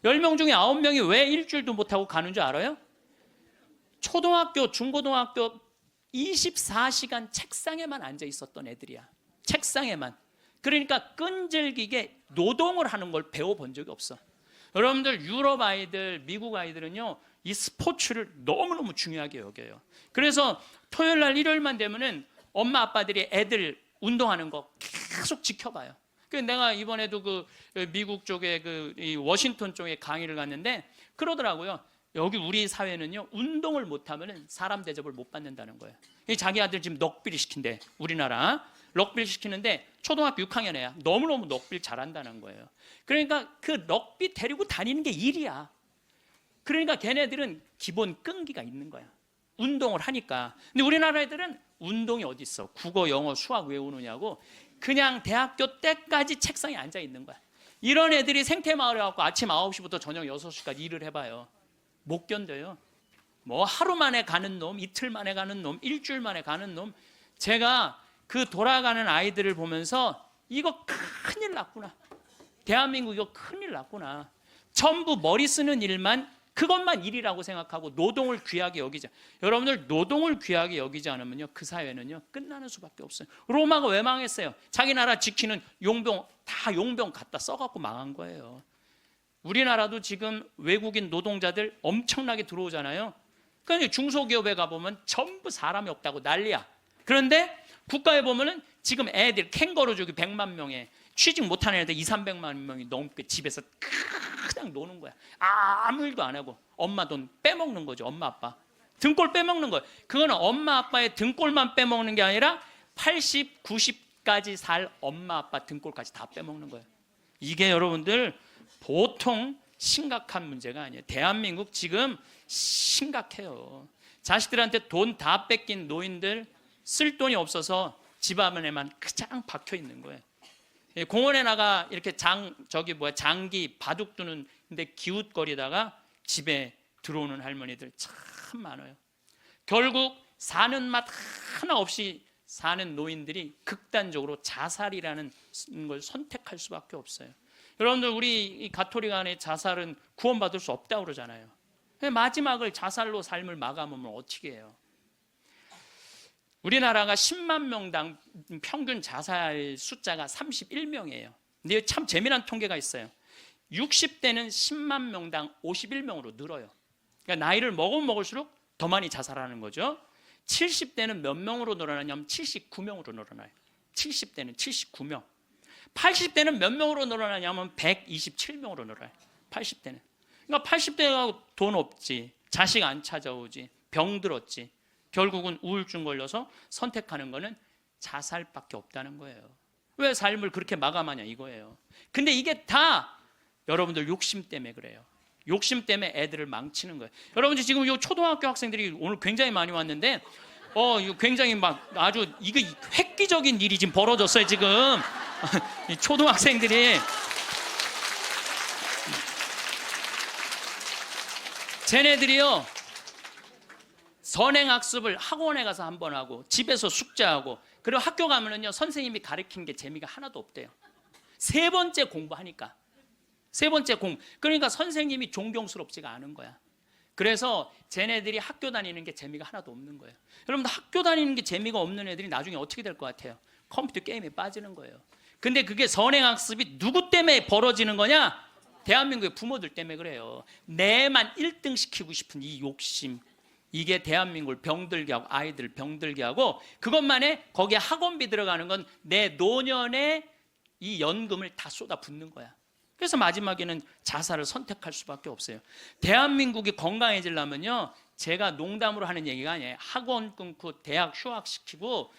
10명 중에 9명이 왜 일주일도 못하고 가는 줄 알아요? 초등학교, 중고등학교 24시간 책상에만 앉아 있었던 애들이야. 책상에만. 그러니까 끈질기게 노동을 하는 걸 배워본 적이 없어. 여러분들, 유럽 아이들, 미국 아이들은요, 이 스포츠를 너무너무 중요하게 여겨요. 그래서 토요일 날, 일요일만 되면은 엄마 아빠들이 애들 운동하는 거 계속 지켜봐요. 그래서 내가 이번에도 그 미국 쪽에 이 워싱턴 쪽에 강의를 갔는데 그러더라고요. 여기 우리 사회는요, 운동을 못하면 사람 대접을 못 받는다는 거예요. 자기 아들 지금 넉비리 시킨대. 우리나라 넉비리 시키는데 초등학교 6학년 애야. 너무너무 넉비리 잘한다는 거예요. 그러니까 그 넉비 데리고 다니는 게 일이야. 그러니까 걔네들은 기본 끈기가 있는 거야. 운동을 하니까. 근데 우리나라 애들은 운동이 어디 있어? 국어, 영어, 수학 외우느냐고 그냥 대학교 때까지 책상에 앉아 있는 거야. 이런 애들이 생태마을에 가고 아침 9시부터 저녁 6시까지 일을 해봐요. 못 견뎌요. 뭐 하루 만에 가는 놈, 이틀 만에 가는 놈, 일주일 만에 가는 놈. 제가 그 돌아가는 아이들을 보면서 이거 큰일 났구나. 대한민국 이거 큰일 났구나. 전부 머리 쓰는 일만, 그것만 일이라고 생각하고 노동을 귀하게 여기자. 여러분들 노동을 귀하게 여기지 않으면요, 그 사회는요 끝나는 수밖에 없어요. 로마가 왜 망했어요? 자기 나라 지키는 용병 다 용병 갖다 써갖고 망한 거예요. 우리나라도 지금 외국인 노동자들 엄청나게 들어오잖아요. 그러니까 중소기업에 가보면 전부 사람이 없다고 난리야. 그런데 국가에 보면은 지금 애들 캥거루족이 100만 명에 취직 못하는 애들 200~300만 명이 넘게 집에서 그냥 노는 거야. 아무 일도 안 하고 엄마 돈 빼먹는 거죠. 엄마 아빠 등골 빼먹는 거예요. 그거는 엄마 아빠의 등골만 빼먹는 게 아니라 80, 90까지 살 엄마 아빠 등골까지 다 빼먹는 거예요. 이게 여러분들 보통 심각한 문제가 아니에요. 대한민국 지금 심각해요. 자식들한테 돈 다 뺏긴 노인들, 쓸 돈이 없어서 집 안에만 그냥 박혀 있는 거예요. 공원에 나가 이렇게 장기 바둑 두는 데 기웃거리다가 집에 들어오는 할머니들 참 많아요. 결국 사는 맛 하나 없이 사는 노인들이 극단적으로 자살이라는 걸 선택할 수밖에 없어요. 여러분들 우리 가톨릭 안에 자살은 구원받을 수 없다고 그러잖아요. 마지막을 자살로 삶을 마감하면 어떻게 해요? 우리나라가 10만 명당 평균 자살 숫자가 31명이에요. 근데 참 재미난 통계가 있어요. 60대는 10만 명당 51명으로 늘어요. 그러니까 나이를 먹을수록 더 많이 자살하는 거죠. 70대는 몇 명으로 늘어나냐면 79명으로 늘어나요. 70대는 79명. 80대는 몇 명으로 늘어나냐면 127명으로 늘어나요. 80대는. 그러니까 80대가 돈 없지, 자식 안 찾아오지, 병 들었지, 결국은 우울증 걸려서 선택하는 거는 자살밖에 없다는 거예요. 왜 삶을 그렇게 마감하냐 이거예요. 근데 이게 다 여러분들 욕심 때문에 그래요. 욕심 때문에 애들을 망치는 거예요. 여러분들 지금 이 초등학교 학생들이 오늘 굉장히 많이 왔는데 이거 굉장히 막 아주 이거 획기적인 일이 지금 벌어졌어요 지금. 이 초등학생들이 쟤네들이요 선행학습을 학원에 가서 한번 하고 집에서 숙제하고 그리고 학교 가면은요 선생님이 가르친 게 재미가 하나도 없대요. 세 번째 공부하니까. 세 번째 그러니까 선생님이 존경스럽지가 않은 거야. 그래서 쟤네들이 학교 다니는 게 재미가 하나도 없는 거예요. 여러분들 학교 다니는 게 재미가 없는 애들이 나중에 어떻게 될 것 같아요? 컴퓨터 게임에 빠지는 거예요. 근데 그게 선행학습이 누구 때문에 벌어지는 거냐? 대한민국의 부모들 때문에 그래요. 내만 1등 시키고 싶은 이 욕심, 이게 대한민국을 병들게 하고 아이들을 병들게 하고 그것만에 거기에 학원비 들어가는 건 내 노년의 이 연금을 다 쏟아붓는 거야. 그래서 마지막에는 자살을 선택할 수밖에 없어요. 대한민국이 건강해지려면요 제가 농담으로 하는 얘기가 아니에요. 학원 끊고 대학 휴학시키고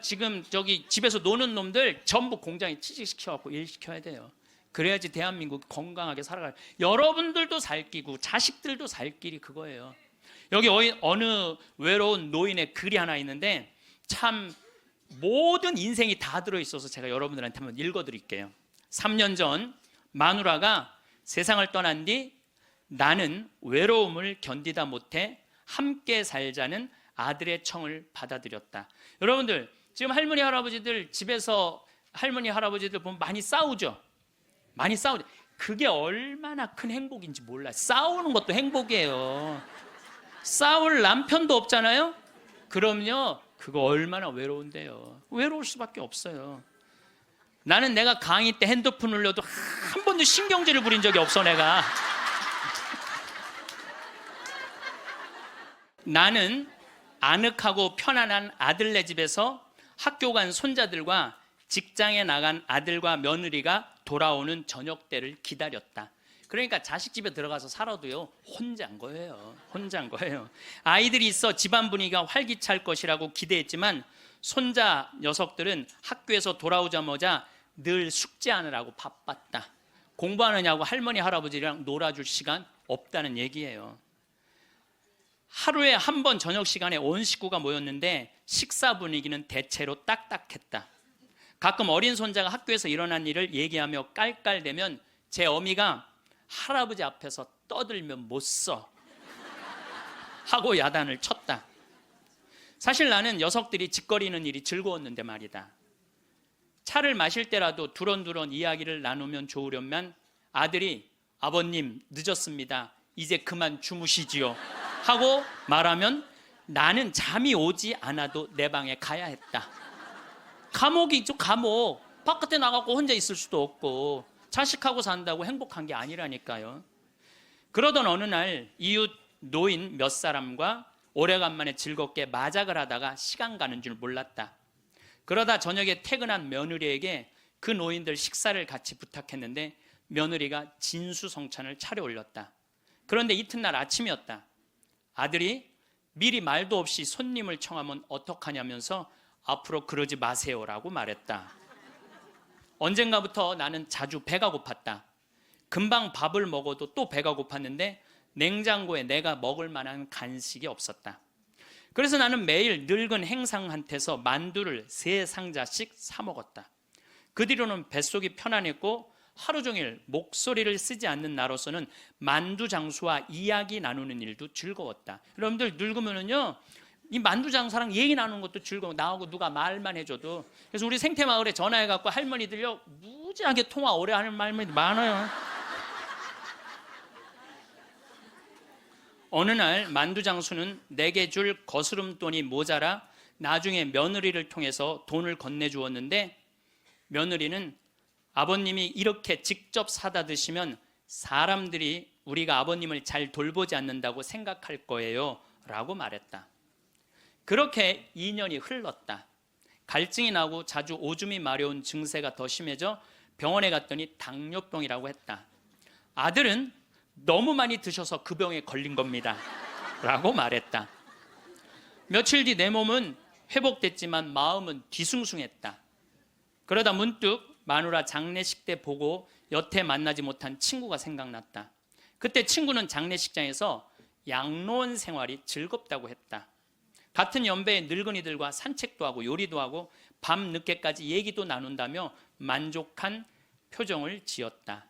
지금 저기 집에서 노는 놈들 전부 공장에 취직시켜갖고 일시켜야 돼요. 그래야지 대한민국이 건강하게 살아가요. 여러분들도 살 끼고 자식들도 살 길이 그거예요. 여기 어느 외로운 노인의 글이 하나 있는데 참 모든 인생이 다 들어있어서 제가 여러분들한테 한번 읽어드릴게요. 3년 전 마누라가 세상을 떠난 뒤 나는 외로움을 견디다 못해 함께 살자는 아들의 청을 받아들였다. 여러분들 지금 할머니 할아버지들 집에서 할머니 할아버지들 보면 많이 싸우죠. 많이 싸우죠. 그게 얼마나 큰 행복인지 몰라요. 싸우는 것도 행복이에요. 싸울 남편도 없잖아요. 그럼요 그거 얼마나 외로운데요. 외로울 수밖에 없어요. 나는 내가 강의 때 핸드폰 울려도 한 번도 신경질을 부린 적이 없어. 내가 나는 아늑하고 편안한 아들네 집에서 학교 간 손자들과 직장에 나간 아들과 며느리가 돌아오는 저녁 때를 기다렸다. 그러니까 자식 집에 들어가서 살아도요 혼자인 거예요. 혼자인 거예요. 아이들이 있어 집안 분위기가 활기찰 것이라고 기대했지만 손자 녀석들은 학교에서 돌아오자마자 늘 숙제하느라고 바빴다. 공부하느냐고 할머니 할아버지랑 놀아줄 시간 없다는 얘기예요. 하루에 한 번 저녁 시간에 온 식구가 모였는데 식사 분위기는 대체로 딱딱했다. 가끔 어린 손자가 학교에서 일어난 일을 얘기하며 깔깔대면 제 어미가 할아버지 앞에서 떠들면 못 써 하고 야단을 쳤다. 사실 나는 녀석들이 짓거리는 일이 즐거웠는데 말이다. 차를 마실 때라도 두런두런 이야기를 나누면 좋으련만 아들이 아버님 늦었습니다. 이제 그만 주무시지요 하고 말하면 나는 잠이 오지 않아도 내 방에 가야 했다. 감옥이 있죠, 감옥. 바깥에 나가고 혼자 있을 수도 없고 자식하고 산다고 행복한 게 아니라니까요. 그러던 어느 날 이웃 노인 몇 사람과 오래간만에 즐겁게 마작을 하다가 시간 가는 줄 몰랐다. 그러다 저녁에 퇴근한 며느리에게 그 노인들 식사를 같이 부탁했는데 며느리가 진수성찬을 차려올렸다. 그런데 이튿날 아침이었다. 아들이 미리 말도 없이 손님을 청하면 어떡하냐면서 앞으로 그러지 마세요라고 말했다. 언젠가부터 나는 자주 배가 고팠다. 금방 밥을 먹어도 또 배가 고팠는데 냉장고에 내가 먹을 만한 간식이 없었다. 그래서 나는 매일 늙은 행상한테서 만두를 3상자씩 사 먹었다. 그 뒤로는 뱃속이 편안했고 하루 종일 목소리를 쓰지 않는 나로서는 만두 장수와 이야기 나누는 일도 즐거웠다. 여러분들 늙으면은요 이 만두 장사랑 얘기 나누는 것도 즐거워. 나하고 누가 말만 해줘도. 그래서 우리 생태마을에 전화해갖고 할머니들요 무지하게 통화 오래 하는 말들이 많아요. 어느 날 만두 장수는 내게 줄 거스름돈이 모자라 나중에 며느리를 통해서 돈을 건네주었는데 며느리는 아버님이 이렇게 직접 사다 드시면 사람들이 우리가 아버님을 잘 돌보지 않는다고 생각할 거예요 라고 말했다. 그렇게 2년이 흘렀다. 갈증이 나고 자주 오줌이 마려운 증세가 더 심해져 병원에 갔더니 당뇨병이라고 했다. 아들은 너무 많이 드셔서 그 병에 걸린 겁니다 라고 말했다. 며칠 뒤 내 몸은 회복됐지만 마음은 뒤숭숭했다. 그러다 문득 마누라 장례식 때 보고 여태 만나지 못한 친구가 생각났다. 그때 친구는 장례식장에서 양로원 생활이 즐겁다고 했다. 같은 연배의 늙은이들과 산책도 하고 요리도 하고 밤 늦게까지 얘기도 나눈다며 만족한 표정을 지었다.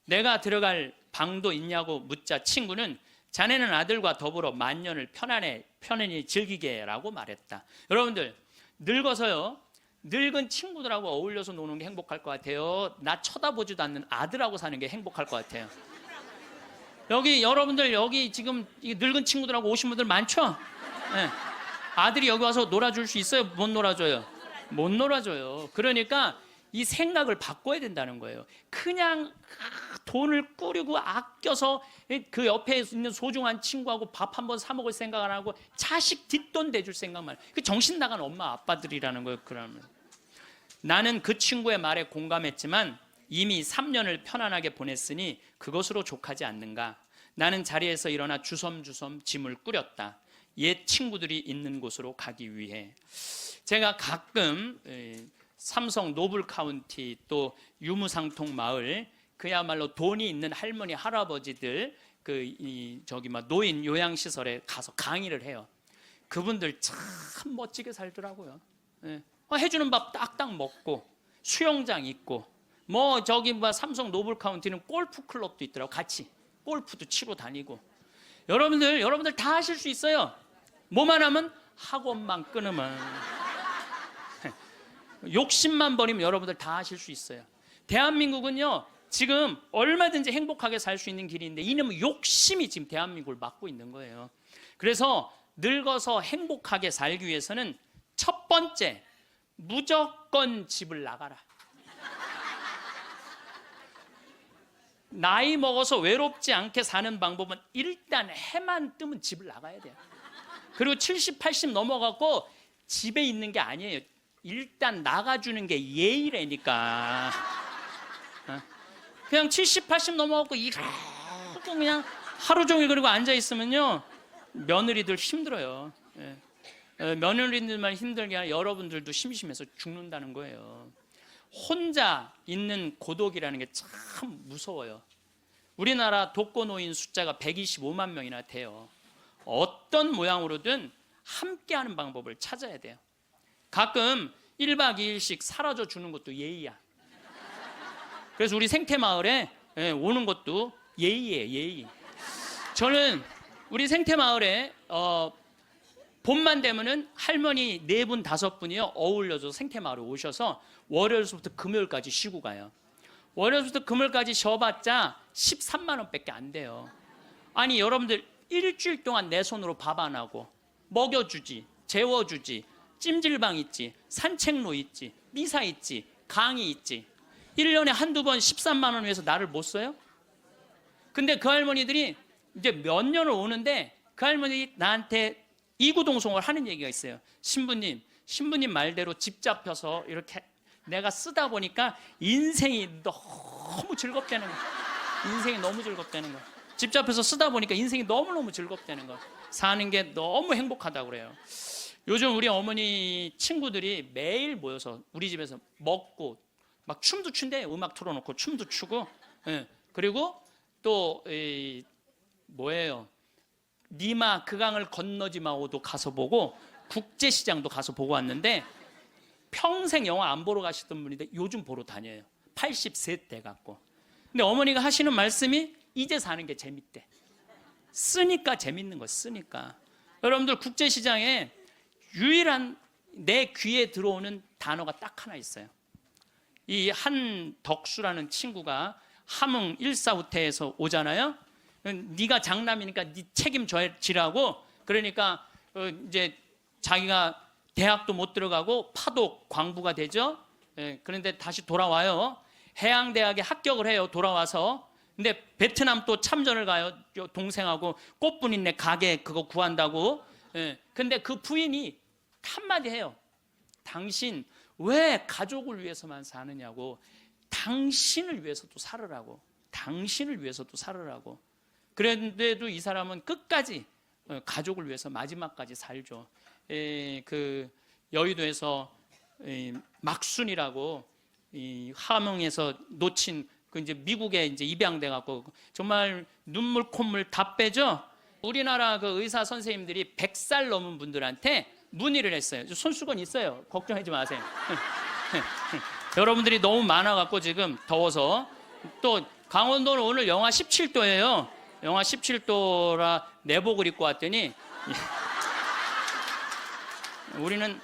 내가 들어갈 방도 있냐고 묻자 친구는 자네는 아들과 더불어 만년을 편안히 즐기게 라고 말했다. 여러분들 늙어서요 늙은 친구들하고 어울려서 노는 게 행복할 것 같아요. 나 쳐다보지도 않는 아들하고 사는 게 행복할 것 같아요. 여기 여러분들 여기 지금 늙은 친구들하고 오신 분들 많죠? 네. 아들이 여기 와서 놀아줄 수 있어요? 못 놀아줘요? 못 놀아줘요. 그러니까 이 생각을 바꿔야 된다는 거예요. 그냥 돈을 꾸리고 아껴서 그 옆에 있는 소중한 친구하고 밥 한번 사 먹을 생각 안 하고 자식 뒷돈 대줄 생각만. 그 정신 나간 엄마 아빠들이라는 거예요. 그러면 나는 그 친구의 말에 공감했지만 이미 3년을 편안하게 보냈으니 그것으로 족하지 않는가. 나는 자리에서 일어나 주섬주섬 짐을 꾸렸다. 옛 친구들이 있는 곳으로 가기 위해. 제가 가끔 삼성 노블 카운티 또 유무상통 마을 그야말로 돈이 있는 할머니 할아버지들 노인 요양시설에 가서 강의를 해요. 그분들 참 멋지게 살더라고요. 예. 해주는 밥 딱딱 먹고 수영장 있고 삼성 노블 카운티는 골프 클럽도 있더라고. 같이 골프도 치러 다니고. 여러분들 다 하실 수 있어요. 뭐만 하면 학원만 끊으면 욕심만 버리면 여러분들 다 하실 수 있어요. 대한민국은요 지금 얼마든지 행복하게 살 수 있는 길이 있는데 이놈의 욕심이 지금 대한민국을 막고 있는 거예요. 그래서 늙어서 행복하게 살기 위해서는 첫 번째 무조건 집을 나가라. 나이 먹어서 외롭지 않게 사는 방법은 일단 해만 뜨면 집을 나가야 돼요. 그리고 70, 80 넘어가고 집에 있는 게 아니에요. 일단 나가주는 게 예의라니까. 그냥 70, 80 넘어갖고 이러고 그냥 하루 종일 그리고 앉아 있으면요 며느리들 힘들어요. 예. 며느리들만 힘들게 아니라 여러분들도 심심해서 죽는다는 거예요. 혼자 있는 고독이라는 게 참 무서워요. 우리나라 독거노인 숫자가 125만 명이나 돼요. 어떤 모양으로든 함께하는 방법을 찾아야 돼요. 가끔 1박 2일씩 사라져 주는 것도 예의야. 그래서 우리 생태마을에 오는 것도 예의예요, 예의. 저는 우리 생태마을에 봄만 되면은 할머니 4분, 5분이요 어울려서 생태마을에 오셔서 월요일부터 금요일까지 쉬고 가요. 월요일부터 금요일까지 쉬어봤자 13만 원밖에 안 돼요. 아니 여러분들 일주일 동안 내 손으로 밥 안 하고 먹여주지, 재워주지, 찜질방 있지, 산책로 있지, 미사 있지, 강의 있지. 1년에 한두 번 13만 원 위해서 나를 못 써요? 근데 그 할머니들이 이제 몇 년을 오는데 그 할머니 나한테 이구동성을 하는 얘기가 있어요. 신부님 말대로 집 잡혀서 이렇게 내가 쓰다 보니까 인생이 너무 즐겁다는 거야. 인생이 너무 즐겁다는 거야. 집 잡혀서 쓰다 보니까 인생이 너무너무 즐겁다는 거야. 사는 게 너무 행복하다고 그래요. 요즘 우리 어머니 친구들이 매일 모여서 우리 집에서 먹고 막 춤도 춘대요. 음악 틀어놓고 춤도 추고. 예. 그리고 또 뭐예요? 니마 그 강을 건너지 마오도 가서 보고 국제시장도 가서 보고 왔는데 평생 영화 안 보러 가시던 분인데 요즘 보러 다녀요. 83 돼갖고. 근데 어머니가 하시는 말씀이 이제 사는 게 재밌대. 쓰니까 재밌는 거 쓰니까. 여러분들 국제시장에 유일한 내 귀에 들어오는 단어가 딱 하나 있어요. 이 한덕수라는 친구가 함흥 일사후퇴에서 오잖아요. 네가 장남이니까 네 책임지라고. 그러니까 이제 자기가 대학도 못 들어가고 파독 광부가 되죠. 그런데 다시 돌아와요. 해양대학에 합격을 해요. 돌아와서. 근데 베트남 또 참전을 가요. 동생하고 꽃분이네 가게 그거 구한다고. 근데 그 부인이 한마디 해요. 당신 왜 가족을 위해서만 사느냐고. 당신을 위해서도 살으라고. 당신을 위해서도 살으라고. 그런데도 이 사람은 끝까지 가족을 위해서 마지막까지 살죠. 그 여의도에서 막순이라고 함흥에서 놓친 그 이제 미국에 이제 입양돼 갖고 정말 눈물 콧물 다 빼죠. 우리나라 그 의사 선생님들이 100살 넘은 분들한테 문의를 했어요. 손수건 있어요. 걱정하지 마세요. 여러분들이 너무 많아 갖고 지금 더워서. 또 강원도는 오늘 영하 17도예요. 영하 17도라 내복을 입고 왔더니 우리는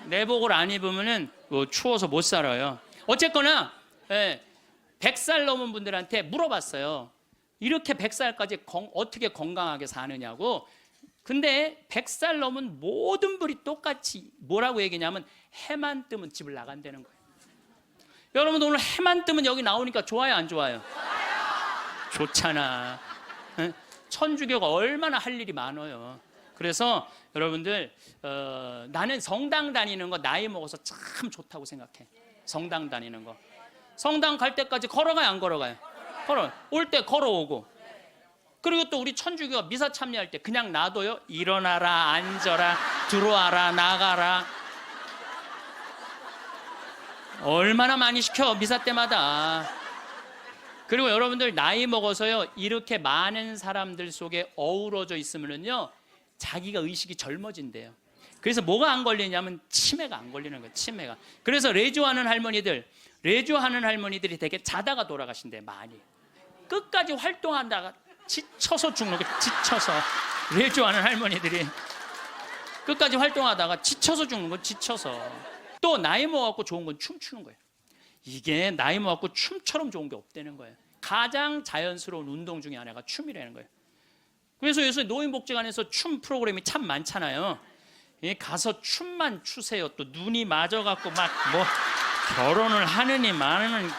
내복을 안 입으면은 추워서 못 살아요. 어쨌거나 100살 넘은 분들한테 물어봤어요. 이렇게 100살까지 어떻게 건강하게 사느냐고. 근데 100살 넘은 모든 분이 똑같이 뭐라고 얘기냐면 해만 뜨면 집을 나간다는 거예요. 여러분 오늘 해만 뜨면 여기 나오니까 좋아요 안 좋아요? 좋잖아. 천주교가 얼마나 할 일이 많아요. 그래서 여러분들 나는 성당 다니는 거 나이 먹어서 참 좋다고 생각해. 성당 다니는 거. 성당 갈 때까지 걸어가요 안 걸어가요? 걸어. 올 때 걸어오고. 그리고 또 우리 천주교가 미사 참여할 때 그냥 놔둬요. 일어나라 앉아라 들어와라 나가라. 얼마나 많이 시켜 미사 때마다. 그리고 여러분들 나이 먹어서요 이렇게 많은 사람들 속에 어우러져 있으면요 자기가 의식이 젊어진대요. 그래서 뭐가 안 걸리냐면 치매가 안 걸리는 거예요. 치매가. 그래서 레조하는 할머니들이 되게 자다가 돌아가신대. 많이 끝까지 활동한다가 지쳐서 죽는 거예요. 지쳐서. 레조하는 할머니들이 끝까지 활동하다가 지쳐서 죽는 거예요. 지쳐서. 또 나이 먹어갖고 좋은 건 춤추는 거예요. 이게 나이 먹고 춤처럼 좋은 게 없다는 거예요. 가장 자연스러운 운동 중에 하나가 춤이라는 거예요. 그래서 요새 노인복지관에서 춤 프로그램이 참 많잖아요. 가서 춤만 추세요. 또 눈이 맞아갖고 막 뭐 결혼을 하느니 마느니.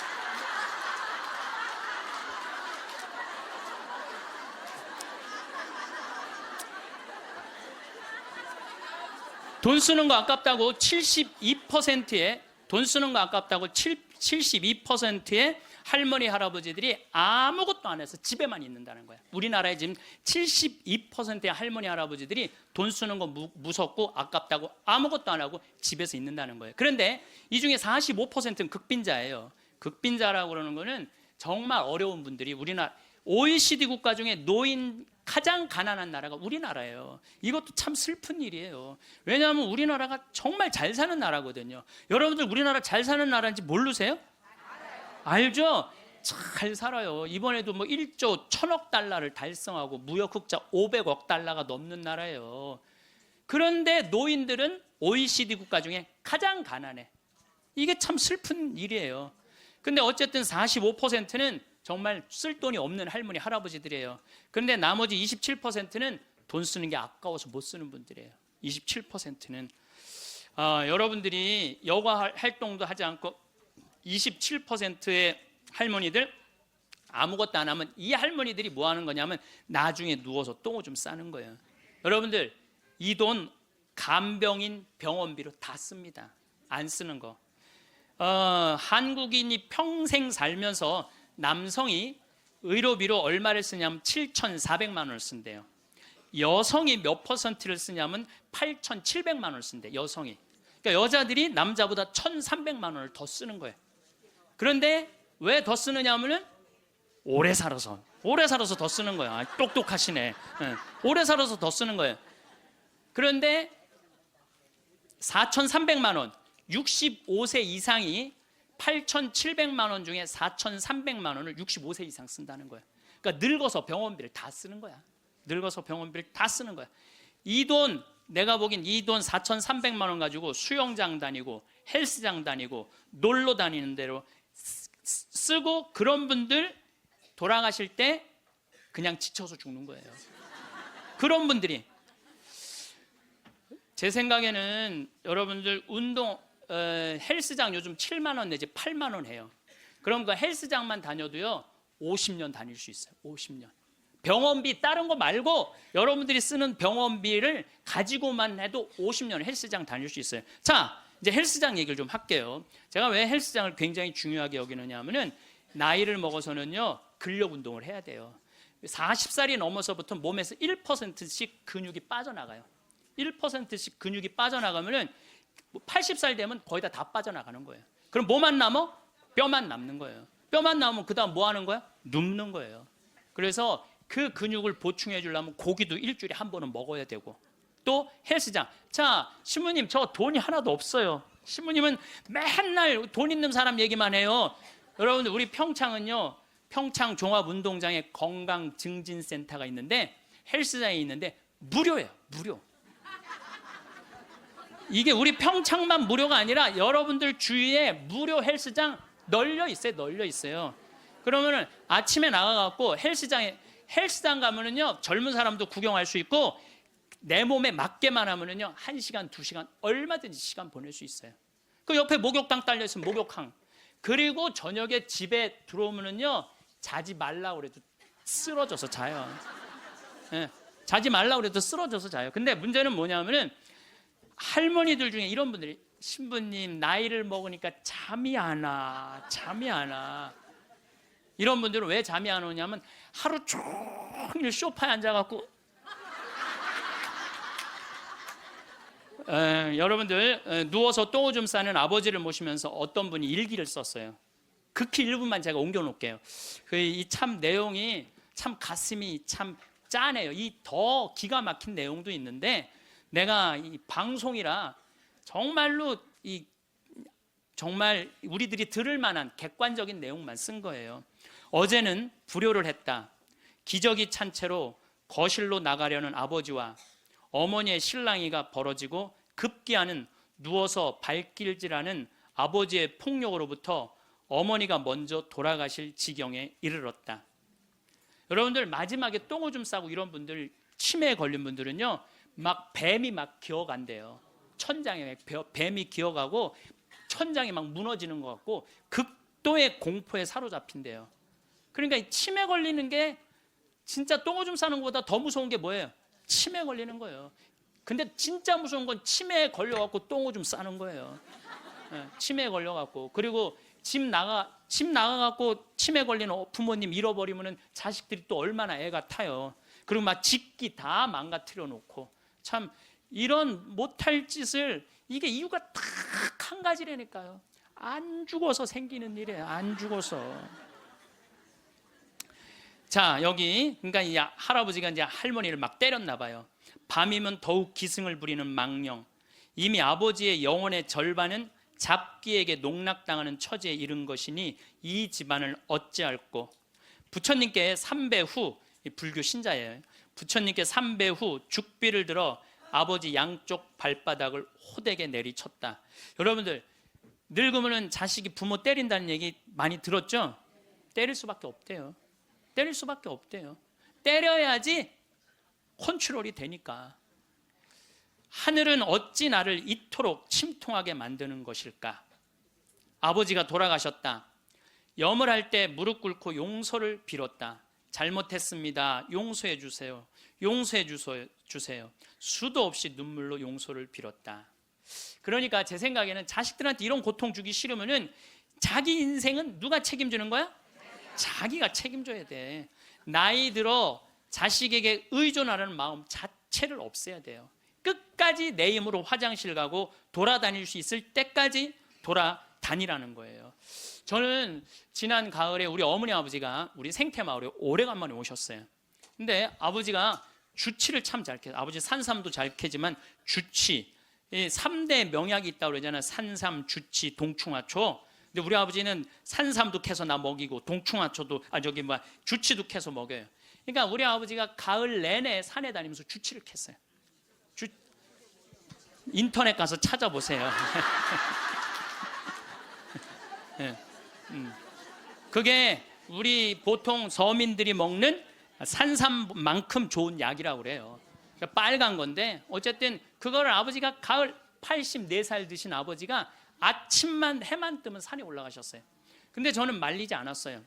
돈 쓰는 거 아깝다고 72%에 돈 쓰는 거 아깝다고 72%의 할머니 할아버지들이 아무것도 안 해서 집에만 있는다는 거야. 우리나라에 지금 72%의 할머니 할아버지들이 돈 쓰는 거 무섭고 아깝다고 아무것도 안 하고 집에서 있는다는 거예요. 그런데 이 중에 45%는 극빈자예요. 극빈자라고 그러는 거는 정말 어려운 분들이 우리나라 OECD 국가 중에 노인 가장 가난한 나라가 우리나라예요. 이것도 참 슬픈 일이에요. 왜냐하면 우리나라가 정말 잘 사는 나라거든요. 여러분들 우리나라 잘 사는 나라인지 모르세요? 알죠? 잘 살아요. 이번에도 뭐 1조 1000억 달러를 달성하고 무역 흑자 500억 달러가 넘는 나라예요. 그런데 노인들은 OECD 국가 중에 가장 가난해. 이게 참 슬픈 일이에요. 근데 어쨌든 45%는 정말 쓸 돈이 없는 할머니 할아버지들이에요. 그런데 나머지 27%는 돈 쓰는 게 아까워서 못 쓰는 분들이에요. 27%는 여러분들이 여가 활동도 하지 않고 27%의 할머니들 아무것도 안 하면 이 할머니들이 뭐 하는 거냐면 나중에 누워서 똥오줌 싸는 거예요. 여러분들 이 돈 간병인 병원비로 다 씁니다. 안 쓰는 거. 한국인이 평생 살면서 남성이 의료비로 얼마를 쓰냐면 7,400만 원을 쓴대요. 여성이 몇 퍼센트를 쓰냐면 8,700만 원을 쓴대. 여성이. 그러니까 여자들이 남자보다 1,300만 원을 더 쓰는 거예요. 그런데 왜 더 쓰느냐 하면은 오래 살아서 더 쓰는 거야. 똑똑하시네. 오래 살아서 더 쓰는 거예요. 그런데 4,300만 원, 65세 이상이 8,700만 원 중에 4,300만 원을 65세 이상 쓴다는 거예요. 그러니까 늙어서 병원비를 다 쓰는 거야. 늙어서 병원비를 다 쓰는 거야. 이 돈 내가 보기엔 이 돈 4,300만 원 가지고 수영장 다니고 헬스장 다니고 놀러 다니는 대로 쓰고 그런 분들 돌아가실 때 그냥 지쳐서 죽는 거예요. 그런 분들이 제 생각에는 여러분들 운동 헬스장 요즘 7만 원 내지 8만 원 해요. 그럼 그 헬스장만 다녀도요 50년 다닐 수 있어요. 50년. 병원비 다른 거 말고 여러분들이 쓰는 병원비를 가지고만 해도 50년 헬스장 다닐 수 있어요. 자, 이제 헬스장 얘기를 좀 할게요. 제가 왜 헬스장을 굉장히 중요하게 여기느냐 하면은 나이를 먹어서는요 근력 운동을 해야 돼요. 40살이 넘어서부터 몸에서 1%씩 근육이 빠져나가요. 1%씩 근육이 빠져나가면은 80살 되면 거의 다 빠져나가는 거예요. 그럼 뭐만 남아? 뼈만 남는 거예요. 뼈만 남으면 그 다음 뭐 하는 거야? 눕는 거예요. 그래서 그 근육을 보충해 주려면 고기도 일주일에 한 번은 먹어야 되고 또 헬스장. 자, 신부님 저 돈이 하나도 없어요. 신부님은 맨날 돈 있는 사람 얘기만 해요. 여러분들 우리 평창은요 평창 종합운동장에 건강증진센터가 있는데 헬스장이 있는데 무료예요. 무료. 이게 우리 평창만 무료가 아니라 여러분들 주위에 무료 헬스장 널려 있어요. 그러면은 아침에 나가갖고 헬스장 가면은요 젊은 사람도 구경할 수 있고 내 몸에 맞게만 하면은요 1시간, 2시간 얼마든지 시간 보낼 수 있어요. 그 옆에 목욕탕 딸려 있으면 목욕탕. 그리고 저녁에 집에 들어오면은요 자지 말라 그래도 쓰러져서 자요. 네, 자지 말라 그래도 쓰러져서 자요. 근데 문제는 뭐냐면은 할머니들 중에 이런 분들이 신부님 나이를 먹으니까 잠이 안 와. 이런 분들은 왜 잠이 안 오냐면 하루 종일 소파에 앉아갖고 여러분들 누워서 똥오줌 싸는 아버지를 모시면서 어떤 분이 일기를 썼어요. 극히 일부만 제가 옮겨놓을게요. 이 참 내용이 참 가슴이 참 짠해요. 이 더 기가 막힌 내용도 있는데 내가 이 방송이라 정말로 정말 우리들이 들을 만한 객관적인 내용만 쓴 거예요. 어제는 불효를 했다. 기저귀 찬 채로 거실로 나가려는 아버지와 어머니의 실랑이가 벌어지고 급기야는 누워서 발길질하는 아버지의 폭력으로부터 어머니가 먼저 돌아가실 지경에 이르렀다. 여러분들 마지막에 똥오줌 싸고 이런 분들 치매에 걸린 분들은요 막 뱀이 막 기어간대요. 천장에 뱀이 기어가고 천장이 막 무너지는 것 같고 극도의 공포에 사로잡힌대요. 그러니까 치매 걸리는 게 진짜 똥오줌 싸는 것보다 더 무서운 게 뭐예요? 치매 걸리는 거예요. 근데 진짜 무서운 건 치매에 걸려갖고 똥오줌 싸는 거예요. 치매에 걸려갖고 그리고 집 집 나가갖고 치매 걸린 부모님 잃어버리면은 자식들이 또 얼마나 애가 타요. 그리고 막 직기 다 망가뜨려 놓고 참 이런 못할 짓을 이게 이유가 딱 한 가지라니까요. 안 죽어서 생기는 일이에요. 안 죽어서. 자, 여기 그러니까 이 할아버지가 이제 할머니를 막 때렸나 봐요. 밤이면 더욱 기승을 부리는 망령. 이미 아버지의 영혼의 절반은 잡귀에게 농락당하는 처지에 이른 것이니 이 집안을 어찌할꼬. 부처님께 3배 후, 불교 신자예요. 부처님께 3배 후 죽비를 들어 아버지 양쪽 발바닥을 호되게 내리쳤다. 여러분들 늙으면 자식이 부모 때린다는 얘기 많이 들었죠? 때릴 수밖에 없대요. 때릴 수밖에 없대요. 때려야지 컨트롤이 되니까. 하늘은 어찌 나를 이토록 침통하게 만드는 것일까? 아버지가 돌아가셨다. 염을 할 때 무릎 꿇고 용서를 빌었다. 잘못했습니다. 용서해 주세요. 용서해 주세요. 수도 없이 눈물로 용서를 빌었다. 그러니까 제 생각에는 자식들한테 이런 고통 주기 싫으면은 자기 인생은 누가 책임지는 거야? 자기가 책임져야 돼. 나이 들어 자식에게 의존하는 마음 자체를 없애야 돼요. 끝까지 내 힘으로 화장실 가고 돌아다닐 수 있을 때까지 돌아다니라는 거예요. 저는 지난 가을에 우리 어머니 아버지가 우리 생태마을에 오래간만에 오셨어요. 근데 아버지가 주치를 참 잘 캐요. 아버지 산삼도 잘 캐지만 주치, 3대 명약이 있다고 그러잖아요. 산삼, 주치, 동충하초. 근데 우리 아버지는 산삼도 캐서 나 먹이고 동충하초도 주치도 캐서 먹여요. 그러니까 우리 아버지가 가을 내내 산에 다니면서 주치를 캤어요. 인터넷 가서 찾아보세요. 네. 그게 우리 보통 서민들이 먹는 산삼만큼 좋은 약이라고 그래요. 그러니까 빨간 건데 어쨌든 그거를 아버지가 가을 84살 드신 아버지가 아침만 해만 뜨면 산에 올라가셨어요. 근데 저는 말리지 않았어요.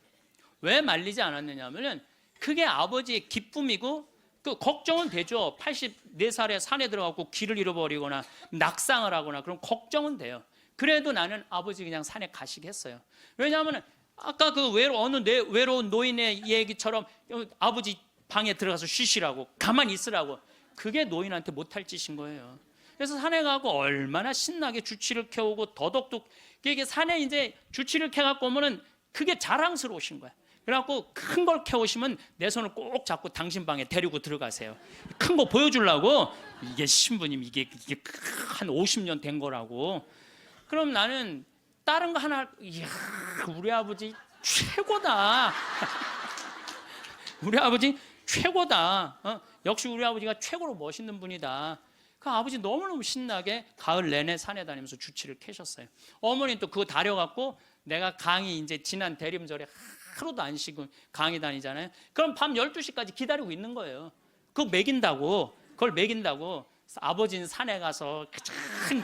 왜 말리지 않았느냐면은 그게 아버지의 기쁨이고 그 걱정은 되죠. 84살에 산에 들어가고 길을 잃어버리거나 낙상을 하거나 그럼 걱정은 돼요. 그래도 나는 아버지 그냥 산에 가시게 했어요. 왜냐하면 아까 그 외로운 노인의 얘기처럼 아버지 방에 들어가서 쉬시라고 가만히 있으라고 그게 노인한테 못할 짓인 거예요. 그래서 산에 가고 얼마나 신나게 주치를 캐오고 더덕도 이게 산에 이제 주치를 캐갖고 오면은 그게 자랑스러우신 거야. 그래갖고 큰 걸 캐오시면 내 손을 꼭 잡고 당신 방에 데리고 들어가세요. 큰 거 보여주려고 이게 신부님 이게 한 50년 된 거라고. 그럼 나는 다른 거 하나 이야 우리 아버지 최고다. 우리 아버지 최고다. 역시 우리 아버지가 최고로 멋있는 분이다. 그 아버지 너무너무 신나게 가을 내내 산에 다니면서 주치를 캐셨어요. 어머니는 또 그거 다려갖고 내가 강의 이제 지난 대림절에 하루도 안 쉬고 강의 다니잖아요. 그럼 밤 12시까지 기다리고 있는 거예요. 그거 먹인다고. 그걸 먹인다고. 아버지는 산에 가서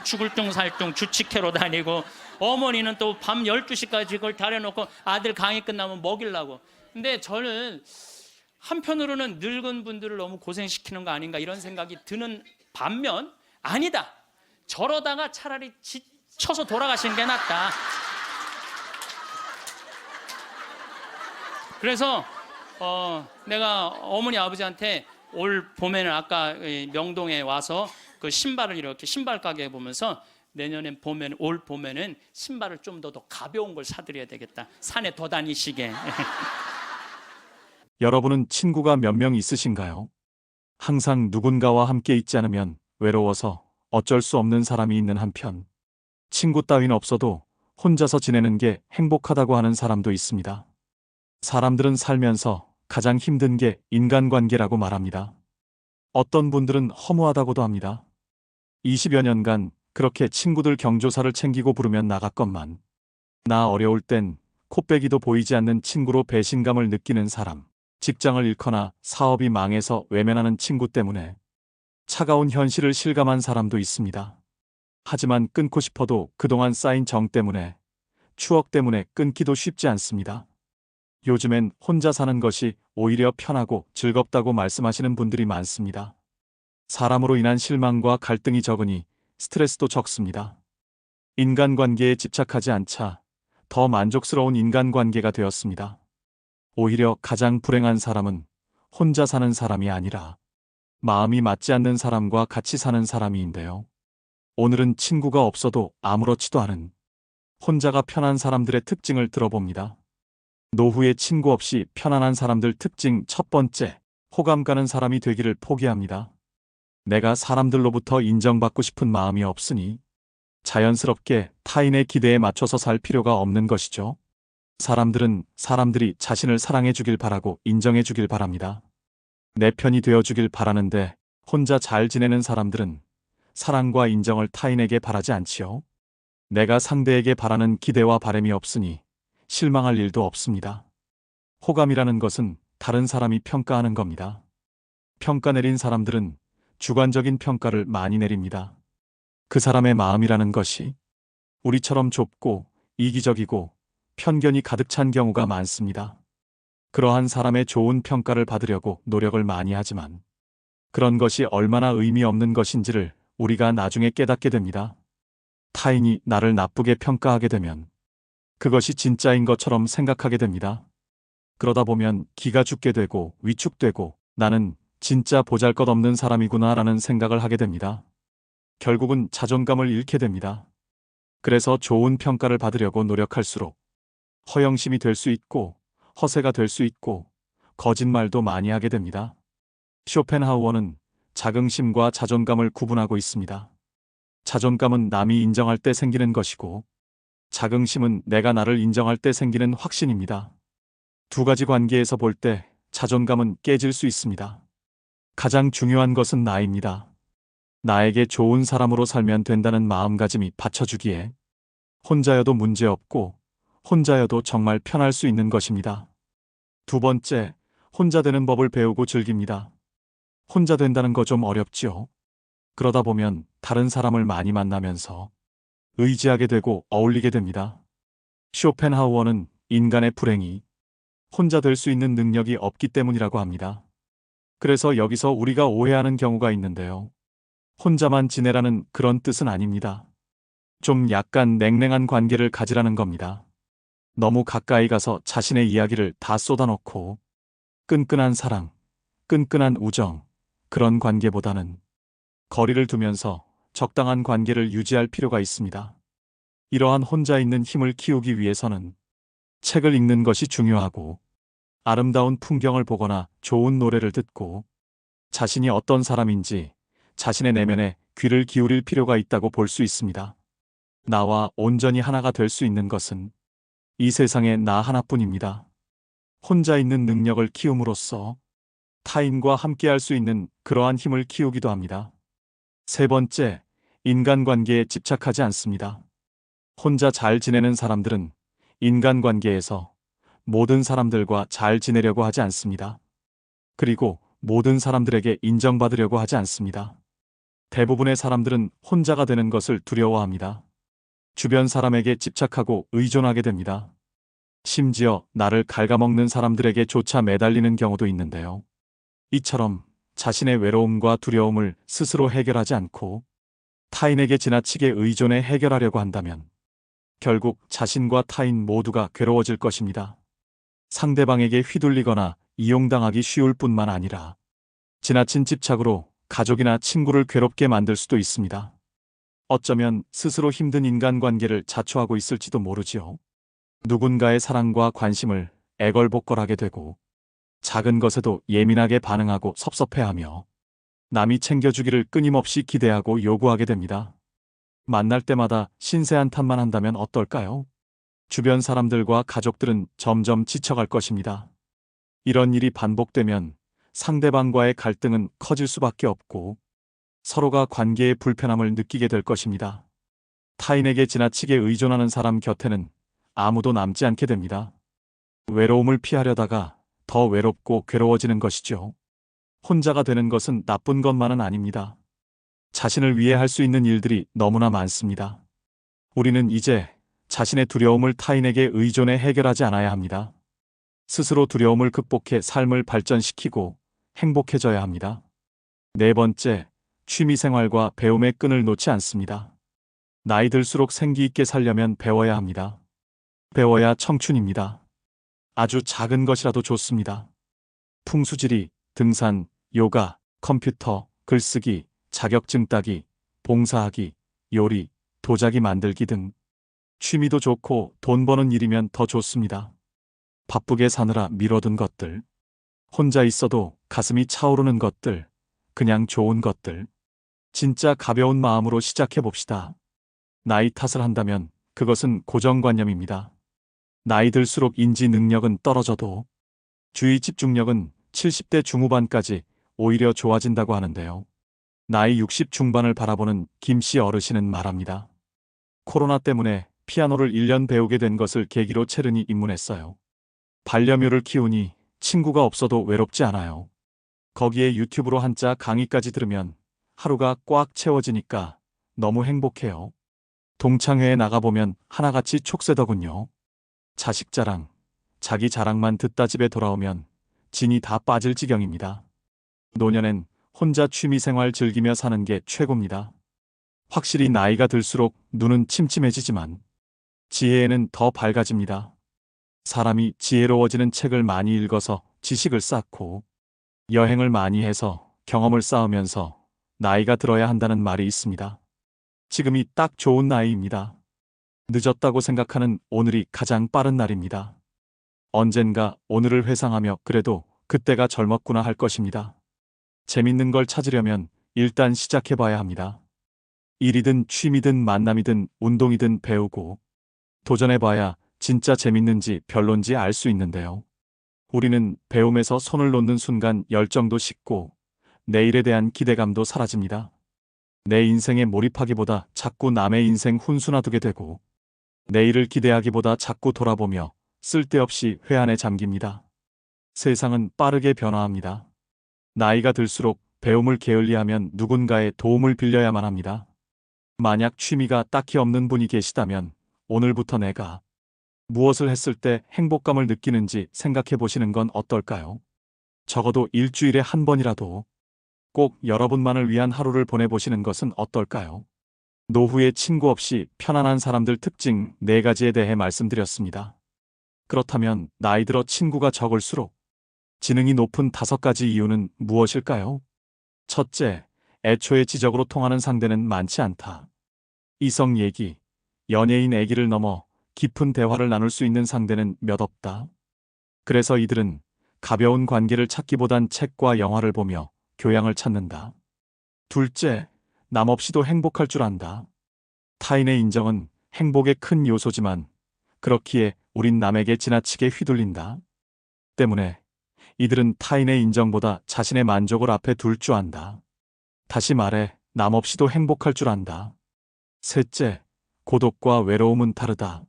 죽을 둥살둥 주치캐로 다니고 어머니는 또 밤 12시까지 그걸 다려놓고 아들 강의 끝나면 먹이려고. 근데 저는 한편으로는 늙은 분들을 너무 고생시키는 거 아닌가 이런 생각이 드는 반면 아니다. 저러다가 차라리 지쳐서 돌아가시는 게 낫다. 그래서 내가 어머니 아버지한테 올 봄에는 아까 명동에 와서 그 신발을 이렇게 신발 가게 보면서 내년엔 올 봄에는 신발을 좀 더 가벼운 걸 사드려야 되겠다. 산에 더 다니시게. 여러분은 친구가 몇 명 있으신가요? 항상 누군가와 함께 있지 않으면 외로워서 어쩔 수 없는 사람이 있는 한편, 친구 따윈 없어도 혼자서 지내는 게 행복하다고 하는 사람도 있습니다. 사람들은 살면서 가장 힘든 게 인간관계라고 말합니다. 어떤 분들은 허무하다고도 합니다. 20여 년간 그렇게 친구들 경조사를 챙기고 부르면 나갔건만 나 어려울 땐 코빼기도 보이지 않는 친구로 배신감을 느끼는 사람, 직장을 잃거나 사업이 망해서 외면하는 친구 때문에 차가운 현실을 실감한 사람도 있습니다. 하지만 끊고 싶어도 그동안 쌓인 정 때문에, 추억 때문에 끊기도 쉽지 않습니다. 요즘엔 혼자 사는 것이 오히려 편하고 즐겁다고 말씀하시는 분들이 많습니다. 사람으로 인한 실망과 갈등이 적으니 스트레스도 적습니다. 인간관계에 집착하지 않자 더 만족스러운 인간관계가 되었습니다. 오히려 가장 불행한 사람은 혼자 사는 사람이 아니라 마음이 맞지 않는 사람과 같이 사는 사람인데요. 오늘은 친구가 없어도 아무렇지도 않은 혼자가 편한 사람들의 특징을 들어봅니다. 노후에 친구 없이 편안한 사람들 특징 첫 번째, 호감 가는 사람이 되기를 포기합니다. 내가 사람들로부터 인정받고 싶은 마음이 없으니 자연스럽게 타인의 기대에 맞춰서 살 필요가 없는 것이죠. 사람들은 사람들이 자신을 사랑해 주길 바라고 인정해 주길 바랍니다. 내 편이 되어 주길 바라는데 혼자 잘 지내는 사람들은 사랑과 인정을 타인에게 바라지 않지요. 내가 상대에게 바라는 기대와 바람이 없으니 실망할 일도 없습니다. 호감이라는 것은 다른 사람이 평가하는 겁니다. 평가 내린 사람들은 주관적인 평가를 많이 내립니다. 그 사람의 마음이라는 것이 우리처럼 좁고 이기적이고 편견이 가득 찬 경우가 많습니다. 그러한 사람의 좋은 평가를 받으려고 노력을 많이 하지만 그런 것이 얼마나 의미 없는 것인지를 우리가 나중에 깨닫게 됩니다. 타인이 나를 나쁘게 평가하게 되면 그것이 진짜인 것처럼 생각하게 됩니다. 그러다 보면 기가 죽게 되고 위축되고 나는 진짜 보잘것없는 사람이구나라는 생각을 하게 됩니다. 결국은 자존감을 잃게 됩니다. 그래서 좋은 평가를 받으려고 노력할수록 허영심이 될 수 있고 허세가 될 수 있고 거짓말도 많이 하게 됩니다. 쇼펜하우어는 자긍심과 자존감을 구분하고 있습니다. 자존감은 남이 인정할 때 생기는 것이고 자긍심은 내가 나를 인정할 때 생기는 확신입니다. 두 가지 관계에서 볼 때 자존감은 깨질 수 있습니다. 가장 중요한 것은 나입니다. 나에게 좋은 사람으로 살면 된다는 마음가짐이 받쳐주기에 혼자여도 문제없고 혼자여도 정말 편할 수 있는 것입니다. 두 번째, 혼자 되는 법을 배우고 즐깁니다. 혼자 된다는 거 좀 어렵지요. 그러다 보면 다른 사람을 많이 만나면서 의지하게 되고 어울리게 됩니다. 쇼펜하우어는 인간의 불행이 혼자 될 수 있는 능력이 없기 때문이라고 합니다. 그래서 여기서 우리가 오해하는 경우가 있는데요. 혼자만 지내라는 그런 뜻은 아닙니다. 좀 약간 냉랭한 관계를 가지라는 겁니다. 너무 가까이 가서 자신의 이야기를 다 쏟아놓고 끈끈한 사랑, 끈끈한 우정, 그런 관계보다는 거리를 두면서 적당한 관계를 유지할 필요가 있습니다. 이러한 혼자 있는 힘을 키우기 위해서는 책을 읽는 것이 중요하고 아름다운 풍경을 보거나 좋은 노래를 듣고 자신이 어떤 사람인지 자신의 내면에 귀를 기울일 필요가 있다고 볼 수 있습니다. 나와 온전히 하나가 될 수 있는 것은 이 세상에 나 하나뿐입니다. 혼자 있는 능력을 키움으로써 타인과 함께할 수 있는 그러한 힘을 키우기도 합니다. 세 번째, 인간관계에 집착하지 않습니다. 혼자 잘 지내는 사람들은 인간관계에서 모든 사람들과 잘 지내려고 하지 않습니다. 그리고 모든 사람들에게 인정받으려고 하지 않습니다. 대부분의 사람들은 혼자가 되는 것을 두려워합니다. 주변 사람에게 집착하고 의존하게 됩니다. 심지어 나를 갉아먹는 사람들에게조차 매달리는 경우도 있는데요. 이처럼 자신의 외로움과 두려움을 스스로 해결하지 않고 타인에게 지나치게 의존해 해결하려고 한다면 결국 자신과 타인 모두가 괴로워질 것입니다. 상대방에게 휘둘리거나 이용당하기 쉬울 뿐만 아니라 지나친 집착으로 가족이나 친구를 괴롭게 만들 수도 있습니다. 어쩌면 스스로 힘든 인간관계를 자초하고 있을지도 모르지요. 누군가의 사랑과 관심을 애걸복걸하게 되고 작은 것에도 예민하게 반응하고 섭섭해하며 남이 챙겨주기를 끊임없이 기대하고 요구하게 됩니다. 만날 때마다 신세한탄만 한다면 어떨까요? 주변 사람들과 가족들은 점점 지쳐갈 것입니다. 이런 일이 반복되면 상대방과의 갈등은 커질 수밖에 없고 서로가 관계의 불편함을 느끼게 될 것입니다. 타인에게 지나치게 의존하는 사람 곁에는 아무도 남지 않게 됩니다. 외로움을 피하려다가 더 외롭고 괴로워지는 것이죠. 혼자가 되는 것은 나쁜 것만은 아닙니다. 자신을 위해 할 수 있는 일들이 너무나 많습니다. 우리는 이제 자신의 두려움을 타인에게 의존해 해결하지 않아야 합니다. 스스로 두려움을 극복해 삶을 발전시키고 행복해져야 합니다. 네 번째, 취미생활과 배움의 끈을 놓지 않습니다. 나이 들수록 생기 있게 살려면 배워야 합니다. 배워야 청춘입니다. 아주 작은 것이라도 좋습니다. 풍수지리, 등산, 요가, 컴퓨터, 글쓰기, 자격증 따기, 봉사하기, 요리, 도자기 만들기 등 취미도 좋고 돈 버는 일이면 더 좋습니다. 바쁘게 사느라 미뤄둔 것들, 혼자 있어도 가슴이 차오르는 것들, 그냥 좋은 것들, 진짜 가벼운 마음으로 시작해 봅시다. 나이 탓을 한다면 그것은 고정관념입니다. 나이 들수록 인지 능력은 떨어져도 주의 집중력은 70대 중후반까지 오히려 좋아진다고 하는데요. 나이 60 중반을 바라보는 김씨 어르신은 말합니다. 코로나 때문에 피아노를 1년 배우게 된 것을 계기로 체르니 입문했어요. 반려묘를 키우니 친구가 없어도 외롭지 않아요. 거기에 유튜브로 한자 강의까지 들으면 하루가 꽉 채워지니까 너무 행복해요. 동창회에 나가보면 하나같이 촉새더군요. 자식 자랑, 자기 자랑만 듣다 집에 돌아오면 진이 다 빠질 지경입니다. 노년엔 혼자 취미생활 즐기며 사는 게 최고입니다. 확실히 나이가 들수록 눈은 침침해지지만 지혜에는 더 밝아집니다. 사람이 지혜로워지는 책을 많이 읽어서 지식을 쌓고 여행을 많이 해서 경험을 쌓으면서 나이가 들어야 한다는 말이 있습니다. 지금이 딱 좋은 나이입니다. 늦었다고 생각하는 오늘이 가장 빠른 날입니다. 언젠가 오늘을 회상하며 그래도 그때가 젊었구나 할 것입니다. 재밌는 걸 찾으려면 일단 시작해봐야 합니다. 일이든 취미든 만남이든 운동이든 배우고 도전해봐야 진짜 재밌는지 별론지 알 수 있는데요. 우리는 배움에서 손을 놓는 순간 열정도 식고 내일에 대한 기대감도 사라집니다. 내 인생에 몰입하기보다 자꾸 남의 인생 훈수나두게 되고 내일을 기대하기보다 자꾸 돌아보며 쓸데없이 회한에 잠깁니다. 세상은 빠르게 변화합니다. 나이가 들수록 배움을 게을리하면 누군가의 도움을 빌려야만 합니다. 만약 취미가 딱히 없는 분이 계시다면 오늘부터 내가 무엇을 했을 때 행복감을 느끼는지 생각해 보시는 건 어떨까요? 적어도 일주일에 한 번이라도 꼭 여러분만을 위한 하루를 보내보시는 것은 어떨까요? 노후에 친구 없이 편안한 사람들 특징 4가지에 대해 말씀드렸습니다. 그렇다면 나이 들어 친구가 적을수록 지능이 높은 5가지 이유는 무엇일까요? 첫째, 애초에 지적으로 통하는 상대는 많지 않다. 이성 얘기, 연예인 얘기를 넘어 깊은 대화를 나눌 수 있는 상대는 몇 없다. 그래서 이들은 가벼운 관계를 찾기보단 책과 영화를 보며 교양을 찾는다. 둘째, 남 없이도 행복할 줄 안다. 타인의 인정은 행복의 큰 요소지만 그렇기에 우린 남에게 지나치게 휘둘린다. 때문에 이들은 타인의 인정보다 자신의 만족을 앞에 둘 줄 안다. 다시 말해 남 없이도 행복할 줄 안다. 셋째, 고독과 외로움은 다르다.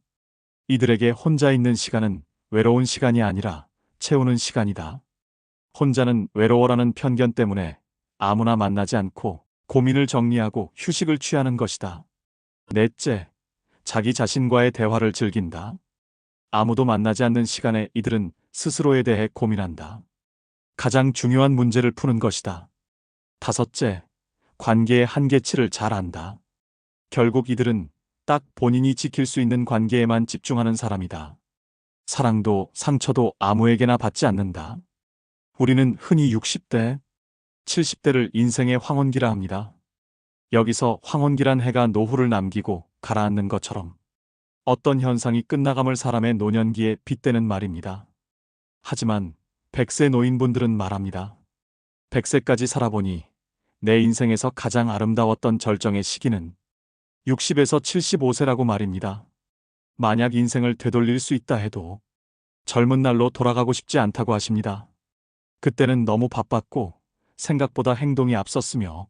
이들에게 혼자 있는 시간은 외로운 시간이 아니라 채우는 시간이다. 혼자는 외로워라는 편견 때문에 아무나 만나지 않고 고민을 정리하고 휴식을 취하는 것이다. 넷째, 자기 자신과의 대화를 즐긴다. 아무도 만나지 않는 시간에 이들은 스스로에 대해 고민한다. 가장 중요한 문제를 푸는 것이다. 다섯째, 관계의 한계치를 잘 안다. 결국 이들은 딱 본인이 지킬 수 있는 관계에만 집중하는 사람이다. 사랑도 상처도 아무에게나 받지 않는다. 우리는 흔히 60대, 70대를 인생의 황혼기라 합니다. 여기서 황혼기란 해가 노후를 남기고 가라앉는 것처럼 어떤 현상이 끝나감을 사람의 노년기에 빗대는 말입니다. 하지만 100세 노인분들은 말합니다. 100세까지 살아보니 내 인생에서 가장 아름다웠던 절정의 시기는 60에서 75세라고 말입니다. 만약 인생을 되돌릴 수 있다 해도 젊은 날로 돌아가고 싶지 않다고 하십니다. 그때는 너무 바빴고 생각보다 행동이 앞섰으며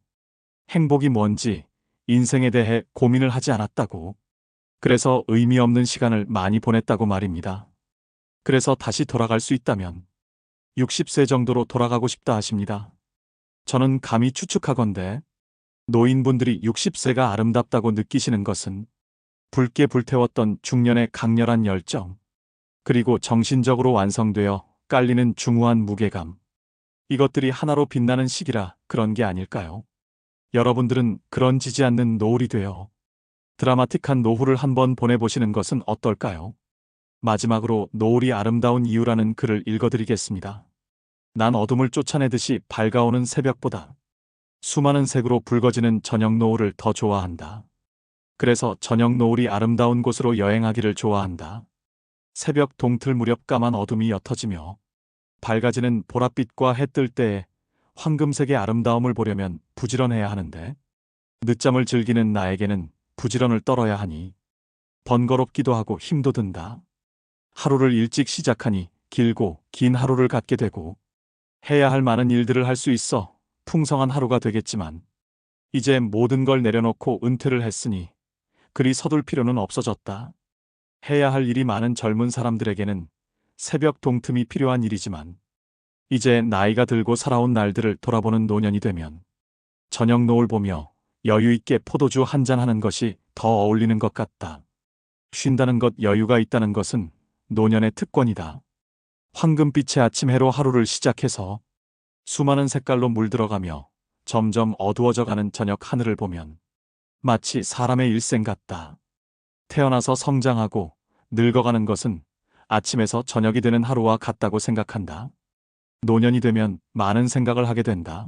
행복이 뭔지 인생에 대해 고민을 하지 않았다고, 그래서 의미 없는 시간을 많이 보냈다고 말입니다. 그래서 다시 돌아갈 수 있다면 60세 정도로 돌아가고 싶다 하십니다. 저는 감히 추측하건대 노인분들이 60세가 아름답다고 느끼시는 것은 붉게 불태웠던 중년의 강렬한 열정, 그리고 정신적으로 완성되어 깔리는 중후한 무게감, 이것들이 하나로 빛나는 시기라 그런 게 아닐까요? 여러분들은 그런 지지 않는 노을이 되어 드라마틱한 노후를 한번 보내보시는 것은 어떨까요? 마지막으로 노을이 아름다운 이유라는 글을 읽어드리겠습니다. 난 어둠을 쫓아내듯이 밝아오는 새벽보다 수많은 색으로 붉어지는 저녁 노을을 더 좋아한다. 그래서 저녁 노을이 아름다운 곳으로 여행하기를 좋아한다. 새벽 동틀 무렵 까만 어둠이 옅어지며 밝아지는 보랏빛과 해 뜰 때에 황금색의 아름다움을 보려면 부지런해야 하는데 늦잠을 즐기는 나에게는 부지런을 떨어야 하니 번거롭기도 하고 힘도 든다. 하루를 일찍 시작하니 길고 긴 하루를 갖게 되고 해야 할 많은 일들을 할 수 있어 풍성한 하루가 되겠지만 이제 모든 걸 내려놓고 은퇴를 했으니 그리 서둘 필요는 없어졌다. 해야 할 일이 많은 젊은 사람들에게는 새벽 동틈이 필요한 일이지만 이제 나이가 들고 살아온 날들을 돌아보는 노년이 되면 저녁 노을 보며 여유 있게 포도주 한잔 하는 것이 더 어울리는 것 같다. 쉰다는 것, 여유가 있다는 것은 노년의 특권이다. 황금빛의 아침 해로 하루를 시작해서 수많은 색깔로 물들어가며 점점 어두워져 가는 저녁 하늘을 보면 마치 사람의 일생 같다. 태어나서 성장하고 늙어가는 것은 아침에서 저녁이 되는 하루와 같다고 생각한다. 노년이 되면 많은 생각을 하게 된다.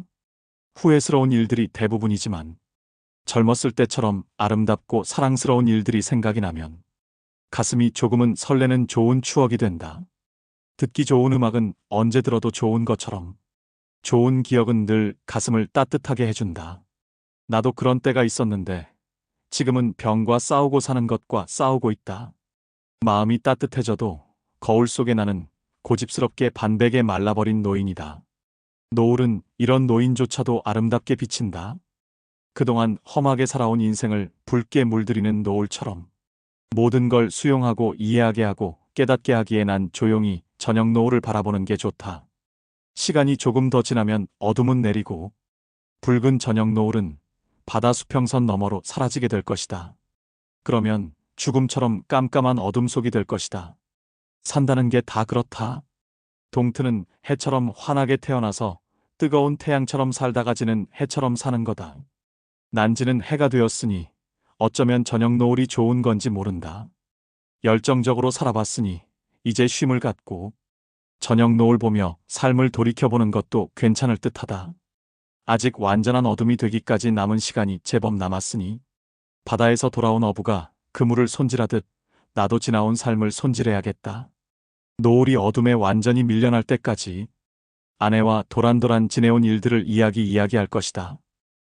후회스러운 일들이 대부분이지만 젊었을 때처럼 아름답고 사랑스러운 일들이 생각이 나면 가슴이 조금은 설레는 좋은 추억이 된다. 듣기 좋은 음악은 언제 들어도 좋은 것처럼 좋은 기억은 늘 가슴을 따뜻하게 해준다. 나도 그런 때가 있었는데 지금은 병과 싸우고 사는 것과 싸우고 있다. 마음이 따뜻해져도 거울 속에 나는 고집스럽게 반백에 말라버린 노인이다. 노을은 이런 노인조차도 아름답게 비친다. 그동안 험하게 살아온 인생을 붉게 물들이는 노을처럼 모든 걸 수용하고 이해하게 하고 깨닫게 하기에 난 조용히 저녁 노을을 바라보는 게 좋다. 시간이 조금 더 지나면 어둠은 내리고 붉은 저녁 노을은 바다 수평선 너머로 사라지게 될 것이다. 그러면 죽음처럼 깜깜한 어둠 속이 될 것이다. 산다는 게 다 그렇다. 동트는 해처럼 환하게 태어나서 뜨거운 태양처럼 살다가 지는 해처럼 사는 거다. 난지는 해가 되었으니 어쩌면 저녁 노을이 좋은 건지 모른다. 열정적으로 살아봤으니 이제 쉼을 갖고 저녁 노을 보며 삶을 돌이켜보는 것도 괜찮을 듯하다. 아직 완전한 어둠이 되기까지 남은 시간이 제법 남았으니 바다에서 돌아온 어부가 그물을 손질하듯 나도 지나온 삶을 손질해야겠다. 노을이 어둠에 완전히 밀려날 때까지 아내와 도란도란 지내온 일들을 이야기할 것이다.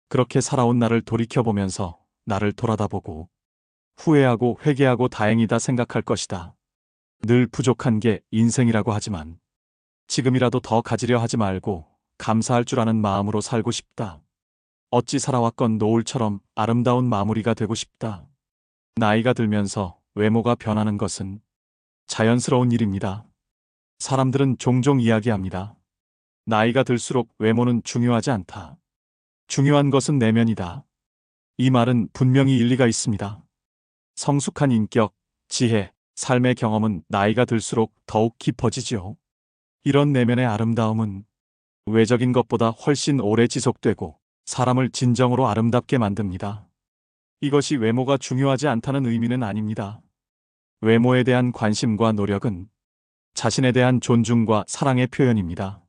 그렇게 살아온 나를 돌이켜보면서 나를 돌아다보고 후회하고 회개하고 다행이다 생각할 것이다. 늘 부족한 게 인생이라고 하지만 지금이라도 더 가지려 하지 말고 감사할 줄 아는 마음으로 살고 싶다. 어찌 살아왔건 노을처럼 아름다운 마무리가 되고 싶다. 나이가 들면서 외모가 변하는 것은 자연스러운 일입니다. 사람들은 종종 이야기합니다. 나이가 들수록 외모는 중요하지 않다. 중요한 것은 내면이다. 이 말은 분명히 일리가 있습니다. 성숙한 인격, 지혜, 삶의 경험은 나이가 들수록 더욱 깊어지지요. 이런 내면의 아름다움은 외적인 것보다 훨씬 오래 지속되고 사람을 진정으로 아름답게 만듭니다. 이것이 외모가 중요하지 않다는 의미는 아닙니다. 외모에 대한 관심과 노력은 자신에 대한 존중과 사랑의 표현입니다.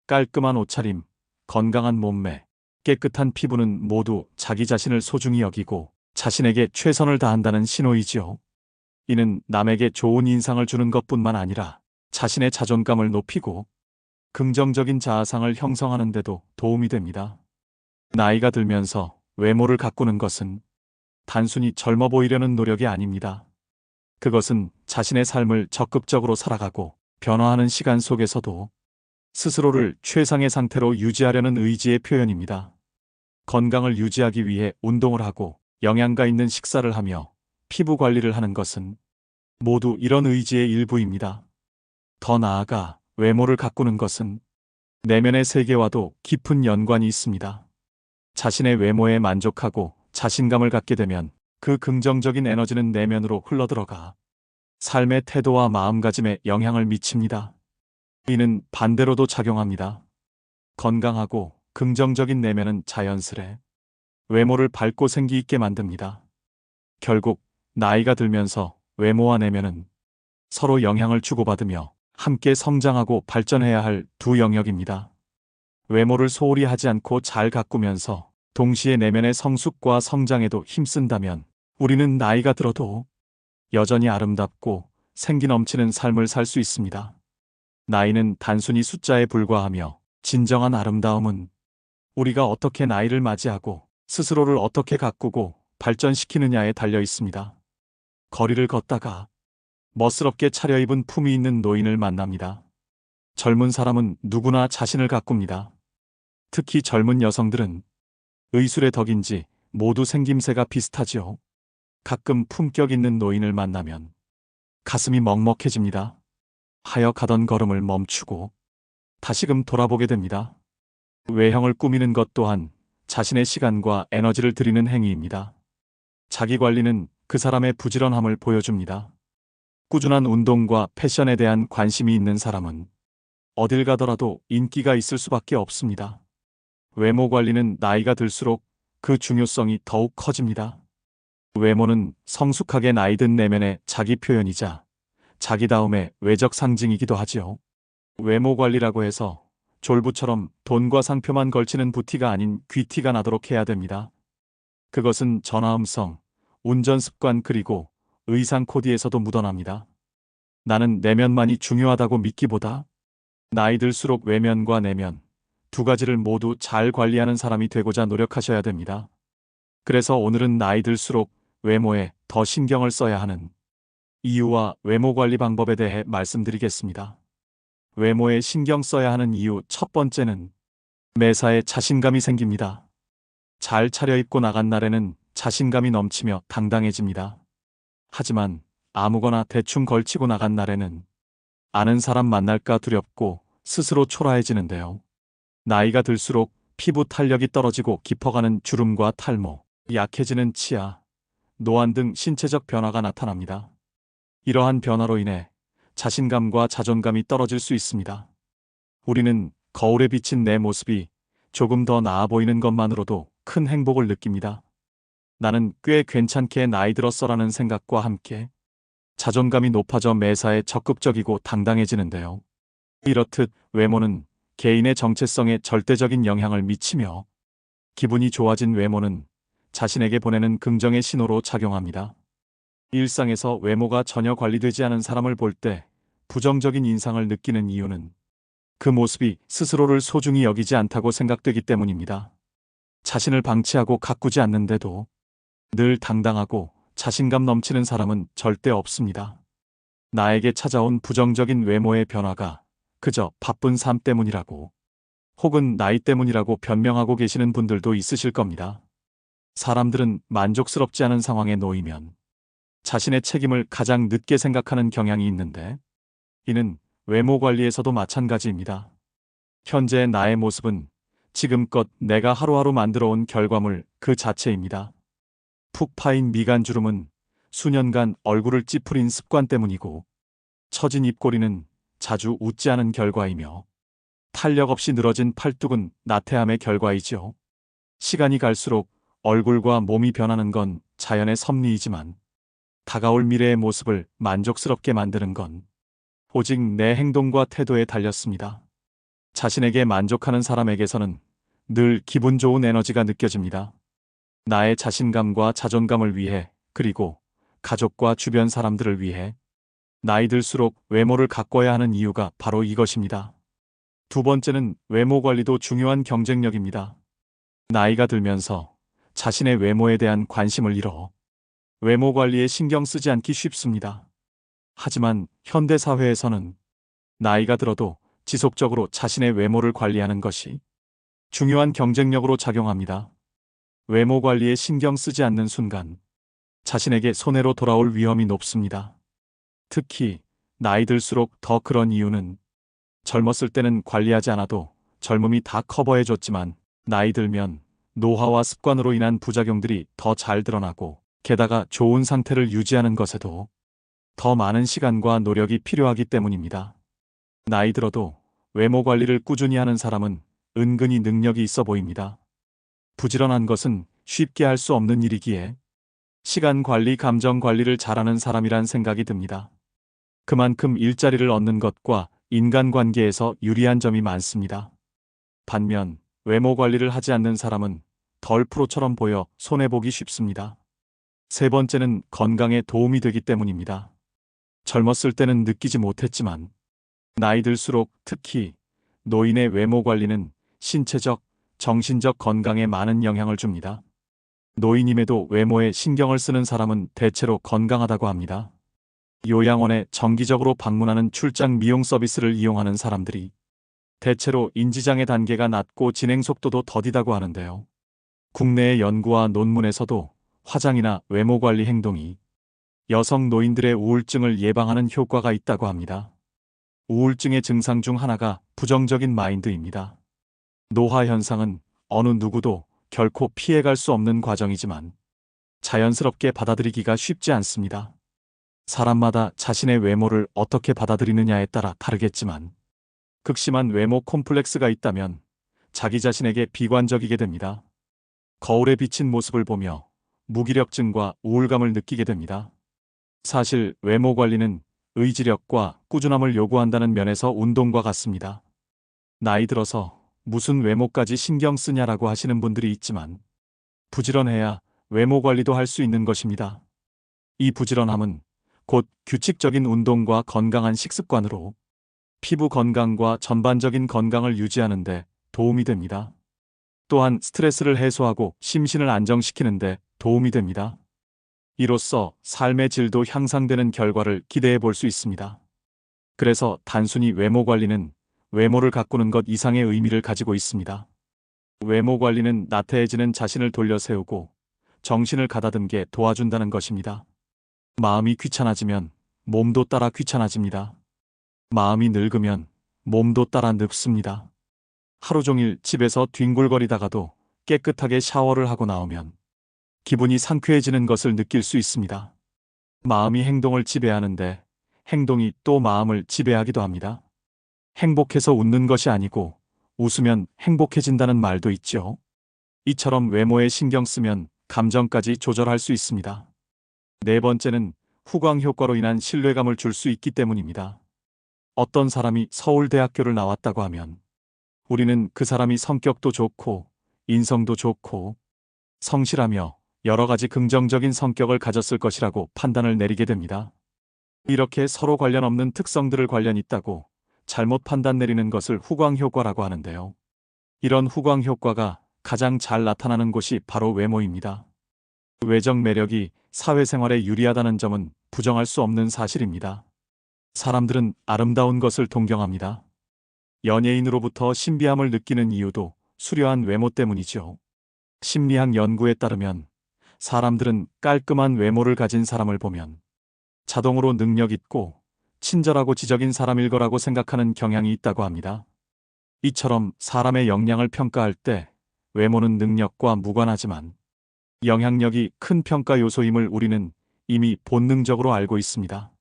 깔끔한 옷차림, 건강한 몸매, 깨끗한 피부는 모두 자기 자신을 소중히 여기고 자신에게 최선을 다한다는 신호이지요. 이는 남에게 좋은 인상을 주는 것뿐만 아니라 자신의 자존감을 높이고 긍정적인 자아상을 형성하는 데도 도움이 됩니다. 나이가 들면서 외모를 가꾸는 것은 단순히 젊어 보이려는 노력이 아닙니다. 그것은 자신의 삶을 적극적으로 살아가고 변화하는 시간 속에서도 스스로를 최상의 상태로 유지하려는 의지의 표현입니다. 건강을 유지하기 위해 운동을 하고 영양가 있는 식사를 하며 피부 관리를 하는 것은 모두 이런 의지의 일부입니다. 더 나아가 외모를 가꾸는 것은 내면의 세계와도 깊은 연관이 있습니다. 자신의 외모에 만족하고 자신감을 갖게 되면 그 긍정적인 에너지는 내면으로 흘러들어가 삶의 태도와 마음가짐에 영향을 미칩니다. 이는 반대로도 작용합니다. 건강하고 긍정적인 내면은 자연스레 외모를 밝고 생기 있게 만듭니다. 결국 나이가 들면서 외모와 내면은 서로 영향을 주고받으며 함께 성장하고 발전해야 할 두 영역입니다. 외모를 소홀히 하지 않고 잘 가꾸면서 동시에 내면의 성숙과 성장에도 힘쓴다면 우리는 나이가 들어도 여전히 아름답고 생기 넘치는 삶을 살 수 있습니다. 나이는 단순히 숫자에 불과하며 진정한 아름다움은 우리가 어떻게 나이를 맞이하고 스스로를 어떻게 가꾸고 발전시키느냐에 달려 있습니다. 거리를 걷다가 멋스럽게 차려입은 품위 있는 노인을 만납니다. 젊은 사람은 누구나 자신을 가꿉니다. 특히 젊은 여성들은 의술의 덕인지 모두 생김새가 비슷하지요. 가끔 품격 있는 노인을 만나면 가슴이 먹먹해집니다. 하여 가던 걸음을 멈추고 다시금 돌아보게 됩니다. 외형을 꾸미는 것 또한 자신의 시간과 에너지를 들이는 행위입니다. 자기 관리는 그 사람의 부지런함을 보여줍니다. 꾸준한 운동과 패션에 대한 관심이 있는 사람은 어딜 가더라도 인기가 있을 수밖에 없습니다. 외모 관리는 나이가 들수록 그 중요성이 더욱 커집니다. 외모는 성숙하게 나이든 내면의 자기 표현이자 자기다움의 외적 상징이기도 하지요. 외모 관리라고 해서 졸부처럼 돈과 상표만 걸치는 부티가 아닌 귀티가 나도록 해야 됩니다. 그것은 전화음성, 운전 습관 그리고 의상 코디에서도 묻어납니다. 나는 내면만이 중요하다고 믿기보다 나이 들수록 외면과 내면 두 가지를 모두 잘 관리하는 사람이 되고자 노력하셔야 됩니다. 그래서 오늘은 나이 들수록 외모에 더 신경을 써야 하는 이유와 외모 관리 방법에 대해 말씀드리겠습니다. 외모에 신경 써야 하는 이유 첫 번째는 매사에 자신감이 생깁니다. 잘 차려입고 나간 날에는 자신감이 넘치며 당당해집니다. 하지만 아무거나 대충 걸치고 나간 날에는 아는 사람 만날까 두렵고 스스로 초라해지는데요. 나이가 들수록 피부 탄력이 떨어지고 깊어가는 주름과 탈모, 약해지는 치아, 노안 등 신체적 변화가 나타납니다. 이러한 변화로 인해 자신감과 자존감이 떨어질 수 있습니다. 우리는 거울에 비친 내 모습이 조금 더 나아 보이는 것만으로도 큰 행복을 느낍니다. 나는 꽤 괜찮게 나이 들었어라는 생각과 함께 자존감이 높아져 매사에 적극적이고 당당해지는데요. 이렇듯 외모는 개인의 정체성에 절대적인 영향을 미치며 기분이 좋아진 외모는 자신에게 보내는 긍정의 신호로 작용합니다. 일상에서 외모가 전혀 관리되지 않은 사람을 볼 때 부정적인 인상을 느끼는 이유는 그 모습이 스스로를 소중히 여기지 않다고 생각되기 때문입니다. 자신을 방치하고 가꾸지 않는데도 늘 당당하고 자신감 넘치는 사람은 절대 없습니다. 나에게 찾아온 부정적인 외모의 변화가 그저 바쁜 삶 때문이라고 혹은 나이 때문이라고 변명하고 계시는 분들도 있으실 겁니다. 사람들은 만족스럽지 않은 상황에 놓이면 자신의 책임을 가장 늦게 생각하는 경향이 있는데 이는 외모 관리에서도 마찬가지입니다. 현재의 나의 모습은 지금껏 내가 하루하루 만들어온 결과물 그 자체입니다. 푹 파인 미간주름은 수년간 얼굴을 찌푸린 습관 때문이고 처진 입꼬리는 자주 웃지 않은 결과이며 탄력 없이 늘어진 팔뚝은 나태함의 결과이지요. 시간이 갈수록 얼굴과 몸이 변하는 건 자연의 섭리이지만 다가올 미래의 모습을 만족스럽게 만드는 건 오직 내 행동과 태도에 달렸습니다. 자신에게 만족하는 사람에게서는 늘 기분 좋은 에너지가 느껴집니다. 나의 자신감과 자존감을 위해 그리고 가족과 주변 사람들을 위해 나이 들수록 외모를 가꿔야 하는 이유가 바로 이것입니다. 두 번째는 외모 관리도 중요한 경쟁력입니다. 나이가 들면서 자신의 외모에 대한 관심을 잃어 외모 관리에 신경 쓰지 않기 쉽습니다. 하지만 현대 사회에서는 나이가 들어도 지속적으로 자신의 외모를 관리하는 것이 중요한 경쟁력으로 작용합니다. 외모 관리에 신경 쓰지 않는 순간 자신에게 손해로 돌아올 위험이 높습니다. 특히 나이 들수록 더 그런 이유는 젊었을 때는 관리하지 않아도 젊음이 다 커버해줬지만 나이 들면 노화와 습관으로 인한 부작용들이 더 잘 드러나고 게다가 좋은 상태를 유지하는 것에도 더 많은 시간과 노력이 필요하기 때문입니다. 나이 들어도 외모 관리를 꾸준히 하는 사람은 은근히 능력이 있어 보입니다. 부지런한 것은 쉽게 할 수 없는 일이기에 시간 관리, 감정 관리를 잘하는 사람이란 생각이 듭니다. 그만큼 일자리를 얻는 것과 인간관계에서 유리한 점이 많습니다. 반면 외모 관리를 하지 않는 사람은 덜 프로처럼 보여 손해보기 쉽습니다. 세 번째는 건강에 도움이 되기 때문입니다. 젊었을 때는 느끼지 못했지만 나이 들수록 특히 노인의 외모 관리는 신체적, 정신적 건강에 많은 영향을 줍니다. 노인임에도 외모에 신경을 쓰는 사람은 대체로 건강하다고 합니다. 요양원에 정기적으로 방문하는 출장 미용 서비스를 이용하는 사람들이 대체로 인지장애 단계가 낮고 진행 속도도 더디다고 하는데요. 국내의 연구와 논문에서도 화장이나 외모 관리 행동이 여성 노인들의 우울증을 예방하는 효과가 있다고 합니다. 우울증의 증상 중 하나가 부정적인 마인드입니다. 노화 현상은 어느 누구도 결코 피해갈 수 없는 과정이지만 자연스럽게 받아들이기가 쉽지 않습니다. 사람마다 자신의 외모를 어떻게 받아들이느냐에 따라 다르겠지만 극심한 외모 콤플렉스가 있다면 자기 자신에게 비관적이게 됩니다. 거울에 비친 모습을 보며 무기력증과 우울감을 느끼게 됩니다. 사실 외모 관리는 의지력과 꾸준함을 요구한다는 면에서 운동과 같습니다. 나이 들어서 무슨 외모까지 신경 쓰냐라고 하시는 분들이 있지만 부지런해야 외모 관리도 할 수 있는 것입니다. 이 부지런함은 곧 규칙적인 운동과 건강한 식습관으로 피부 건강과 전반적인 건강을 유지하는 데 도움이 됩니다. 또한 스트레스를 해소하고 심신을 안정시키는 데 도움이 됩니다. 이로써 삶의 질도 향상되는 결과를 기대해 볼 수 있습니다. 그래서 단순히 외모 관리는 외모를 가꾸는 것 이상의 의미를 가지고 있습니다. 외모 관리는 나태해지는 자신을 돌려 세우고 정신을 가다듬게 도와준다는 것입니다. 마음이 귀찮아지면 몸도 따라 귀찮아집니다. 마음이 늙으면 몸도 따라 늙습니다. 하루 종일 집에서 뒹굴거리다가도 깨끗하게 샤워를 하고 나오면 기분이 상쾌해지는 것을 느낄 수 있습니다. 마음이 행동을 지배하는데 행동이 또 마음을 지배하기도 합니다. 행복해서 웃는 것이 아니고 웃으면 행복해진다는 말도 있죠. 이처럼 외모에 신경 쓰면 감정까지 조절할 수 있습니다. 네 번째는 후광 효과로 인한 신뢰감을 줄 수 있기 때문입니다. 어떤 사람이 서울대학교를 나왔다고 하면 우리는 그 사람이 성격도 좋고 인성도 좋고 성실하며 여러 가지 긍정적인 성격을 가졌을 것이라고 판단을 내리게 됩니다. 이렇게 서로 관련 없는 특성들을 관련 있다고 잘못 판단 내리는 것을 후광 효과라고 하는데요. 이런 후광 효과가 가장 잘 나타나는 곳이 바로 외모입니다. 외적 매력이 사회생활에 유리하다는 점은 부정할 수 없는 사실입니다. 사람들은 아름다운 것을 동경합니다. 연예인으로부터 신비함을 느끼는 이유도 수려한 외모 때문이죠. 심리학 연구에 따르면 사람들은 깔끔한 외모를 가진 사람을 보면 자동으로 능력 있고 친절하고 지적인 사람일 거라고 생각하는 경향이 있다고 합니다. 이처럼 사람의 역량을 평가할 때 외모는 능력과 무관하지만 영향력이 큰 평가 요소임을 우리는 이미 본능적으로 알고 있습니다.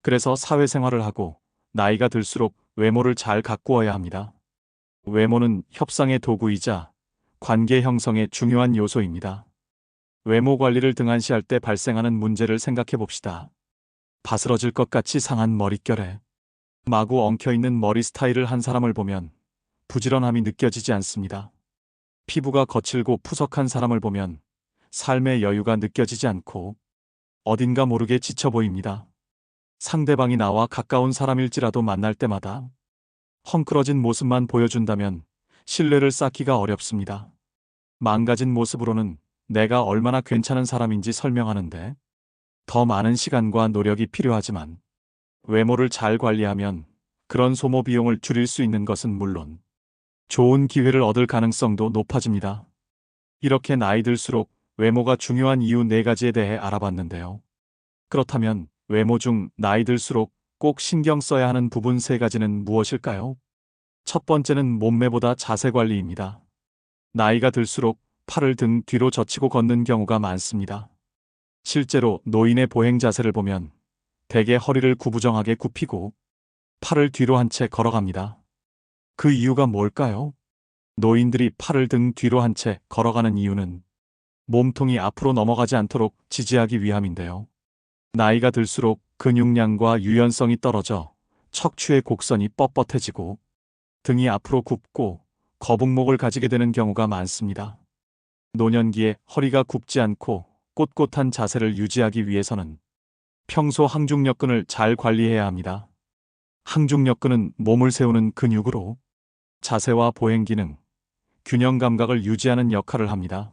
그래서 사회생활을 하고 나이가 들수록 외모를 잘 가꾸어야 합니다. 외모는 협상의 도구이자 관계 형성의 중요한 요소입니다. 외모 관리를 등한시할 때 발생하는 문제를 생각해 봅시다. 바스러질 것 같이 상한 머릿결에 마구 엉켜있는 머리 스타일을 한 사람을 보면 부지런함이 느껴지지 않습니다. 피부가 거칠고 푸석한 사람을 보면 삶의 여유가 느껴지지 않고 어딘가 모르게 지쳐 보입니다. 상대방이 나와 가까운 사람일지라도 만날 때마다 헝클어진 모습만 보여준다면 신뢰를 쌓기가 어렵습니다. 망가진 모습으로는 내가 얼마나 괜찮은 사람인지 설명하는데 더 많은 시간과 노력이 필요하지만 외모를 잘 관리하면 그런 소모 비용을 줄일 수 있는 것은 물론 좋은 기회를 얻을 가능성도 높아집니다. 이렇게 나이 들수록 외모가 중요한 이유 4가지에 대해 알아봤는데요. 그렇다면 외모 중 나이 들수록 꼭 신경 써야 하는 부분 3가지는 무엇일까요? 첫 번째는 몸매보다 자세 관리입니다. 나이가 들수록 팔을 등 뒤로 젖히고 걷는 경우가 많습니다. 실제로 노인의 보행 자세를 보면 대개 허리를 구부정하게 굽히고 팔을 뒤로 한 채 걸어갑니다. 그 이유가 뭘까요? 노인들이 팔을 등 뒤로 한 채 걸어가는 이유는 몸통이 앞으로 넘어가지 않도록 지지하기 위함인데요. 나이가 들수록 근육량과 유연성이 떨어져 척추의 곡선이 뻣뻣해지고 등이 앞으로 굽고 거북목을 가지게 되는 경우가 많습니다. 노년기에 허리가 굽지 않고 꼿꼿한 자세를 유지하기 위해서는 평소 항중력근을 잘 관리해야 합니다. 항중력근은 몸을 세우는 근육으로 자세와 보행 기능, 균형 감각을 유지하는 역할을 합니다.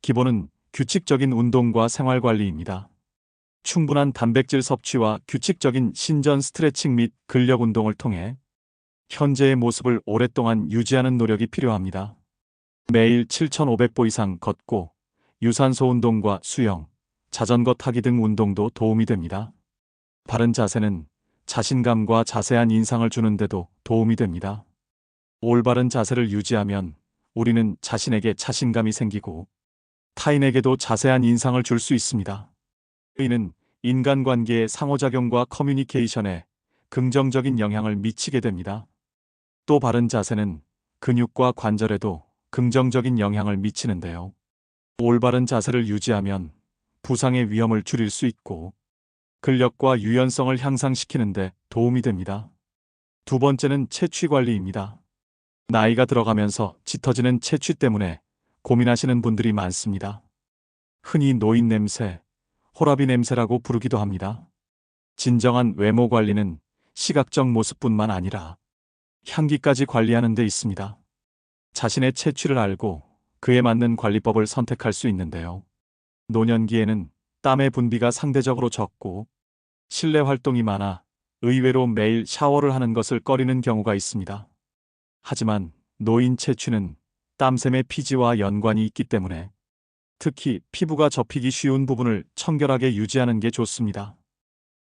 기본은 규칙적인 운동과 생활 관리입니다. 충분한 단백질 섭취와 규칙적인 신전 스트레칭 및 근력 운동을 통해 현재의 모습을 오랫동안 유지하는 노력이 필요합니다. 매일 7,500보 이상 걷고 유산소 운동과 수영, 자전거 타기 등 운동도 도움이 됩니다. 바른 자세는 자신감과 자세한 인상을 주는데도 도움이 됩니다. 올바른 자세를 유지하면 우리는 자신에게 자신감이 생기고 타인에게도 자세한 인상을 줄 수 있습니다. 이는 인간관계의 상호작용과 커뮤니케이션에 긍정적인 영향을 미치게 됩니다. 또 바른 자세는 근육과 관절에도 긍정적인 영향을 미치는데요. 올바른 자세를 유지하면 부상의 위험을 줄일 수 있고 근력과 유연성을 향상시키는 데 도움이 됩니다. 두 번째는 체취 관리입니다. 나이가 들어가면서 짙어지는 체취 때문에 고민하시는 분들이 많습니다. 흔히 노인 냄새, 호라비 냄새라고 부르기도 합니다. 진정한 외모 관리는 시각적 모습뿐만 아니라 향기까지 관리하는 데 있습니다. 자신의 체취를 알고 그에 맞는 관리법을 선택할 수 있는데요. 노년기에는 땀의 분비가 상대적으로 적고 실내 활동이 많아 의외로 매일 샤워를 하는 것을 꺼리는 경우가 있습니다. 하지만 노인 체취는 땀샘의 피지와 연관이 있기 때문에 특히 피부가 접히기 쉬운 부분을 청결하게 유지하는 게 좋습니다.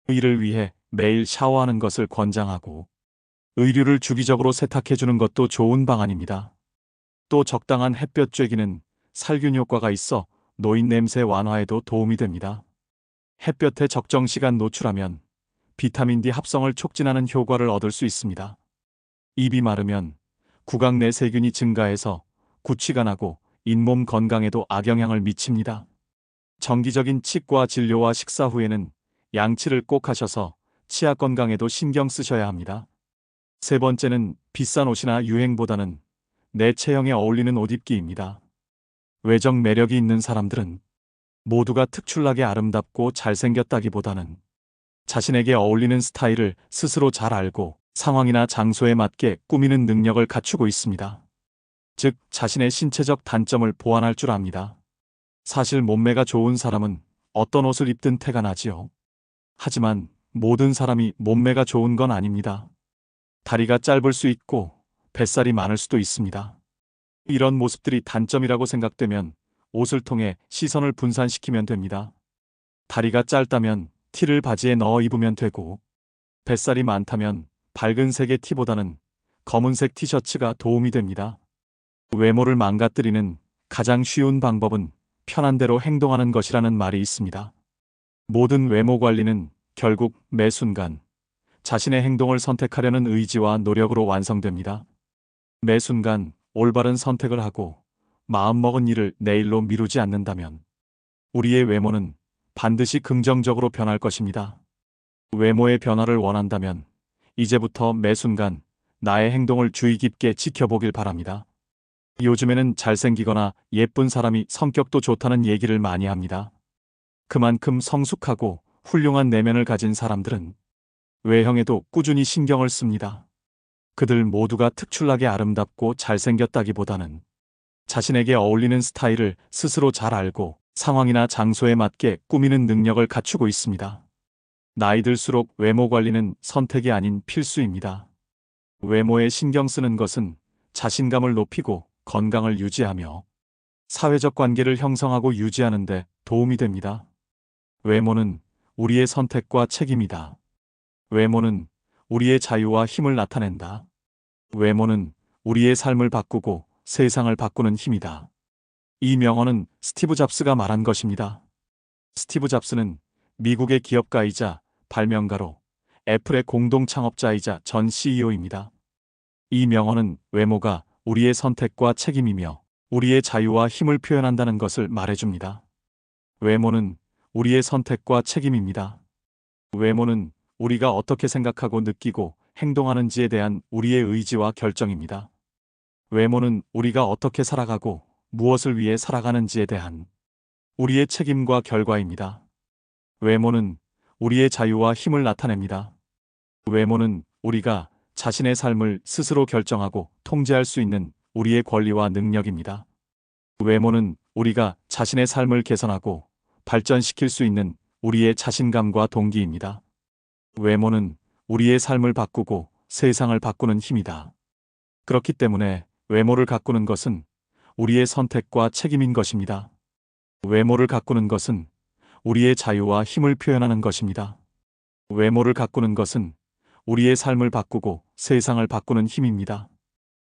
이를 위해 매일 샤워하는 것을 권장하고 의류를 주기적으로 세탁해 주는 것도 좋은 방안입니다. 또 적당한 햇볕 쬐기는 살균 효과가 있어 노인 냄새 완화에도 도움이 됩니다. 햇볕에 적정 시간 노출하면 비타민 D 합성을 촉진하는 효과를 얻을 수 있습니다. 입이 마르면 구강 내 세균이 증가해서 구취가 나고 잇몸 건강에도 악영향을 미칩니다. 정기적인 치과 진료와 식사 후에는 양치를 꼭 하셔서 치아 건강에도 신경 쓰셔야 합니다. 세 번째는 비싼 옷이나 유행보다는 내 체형에 어울리는 옷 입기입니다. 외적 매력이 있는 사람들은 모두가 특출나게 아름답고 잘생겼다기보다는 자신에게 어울리는 스타일을 스스로 잘 알고 상황이나 장소에 맞게 꾸미는 능력을 갖추고 있습니다. 즉, 자신의 신체적 단점을 보완할 줄 압니다. 사실 몸매가 좋은 사람은 어떤 옷을 입든 태가 나지요. 하지만 모든 사람이 몸매가 좋은 건 아닙니다. 다리가 짧을 수 있고 뱃살이 많을 수도 있습니다. 이런 모습들이 단점이라고 생각되면 옷을 통해 시선을 분산시키면 됩니다. 다리가 짧다면 티를 바지에 넣어 입으면 되고 뱃살이 많다면 밝은 색의 티보다는 검은색 티셔츠가 도움이 됩니다. 외모를 망가뜨리는 가장 쉬운 방법은 편한 대로 행동하는 것이라는 말이 있습니다. 모든 외모 관리는 결국 매 순간 자신의 행동을 선택하려는 의지와 노력으로 완성됩니다. 매 순간 올바른 선택을 하고 마음먹은 일을 내일로 미루지 않는다면 우리의 외모는 반드시 긍정적으로 변할 것입니다. 외모의 변화를 원한다면 이제부터 매 순간 나의 행동을 주의 깊게 지켜보길 바랍니다. 요즘에는 잘생기거나 예쁜 사람이 성격도 좋다는 얘기를 많이 합니다. 그만큼 성숙하고 훌륭한 내면을 가진 사람들은 외형에도 꾸준히 신경을 씁니다. 그들 모두가 특출나게 아름답고 잘생겼다기보다는 자신에게 어울리는 스타일을 스스로 잘 알고 상황이나 장소에 맞게 꾸미는 능력을 갖추고 있습니다. 나이 들수록 외모 관리는 선택이 아닌 필수입니다. 외모에 신경 쓰는 것은 자신감을 높이고 건강을 유지하며 사회적 관계를 형성하고 유지하는 데 도움이 됩니다. 외모는 우리의 선택과 책임이다. 외모는 우리의 자유와 힘을 나타낸다. 외모는 우리의 삶을 바꾸고 세상을 바꾸는 힘이다. 이 명언은 스티브 잡스가 말한 것입니다. 스티브 잡스는 미국의 기업가이자 발명가로 애플의 공동 창업자이자 전 CEO입니다. 이 명언은 외모가 우리의 선택과 책임이며 우리의 자유와 힘을 표현한다는 것을 말해줍니다. 외모는 우리의 선택과 책임입니다. 외모는 우리가 어떻게 생각하고 느끼고 행동하는지에 대한 우리의 의지와 결정입니다. 외모는 우리가 어떻게 살아가고 무엇을 위해 살아가는지에 대한 우리의 책임과 결과입니다. 외모는 우리의 자유와 힘을 나타냅니다. 외모는 우리가 자신의 삶을 스스로 결정하고 통제할 수 있는 우리의 권리와 능력입니다. 외모는 우리가 자신의 삶을 개선하고 발전시킬 수 있는 우리의 자신감과 동기입니다. 외모는 우리의 삶을 바꾸고 세상을 바꾸는 힘이다. 그렇기 때문에 외모를 가꾸는 것은 우리의 선택과 책임인 것입니다. 외모를 가꾸는 것은 우리의 자유와 힘을 표현하는 것입니다. 외모를 가꾸는 것은 우리의 삶을 바꾸고 세상을 바꾸는 힘입니다.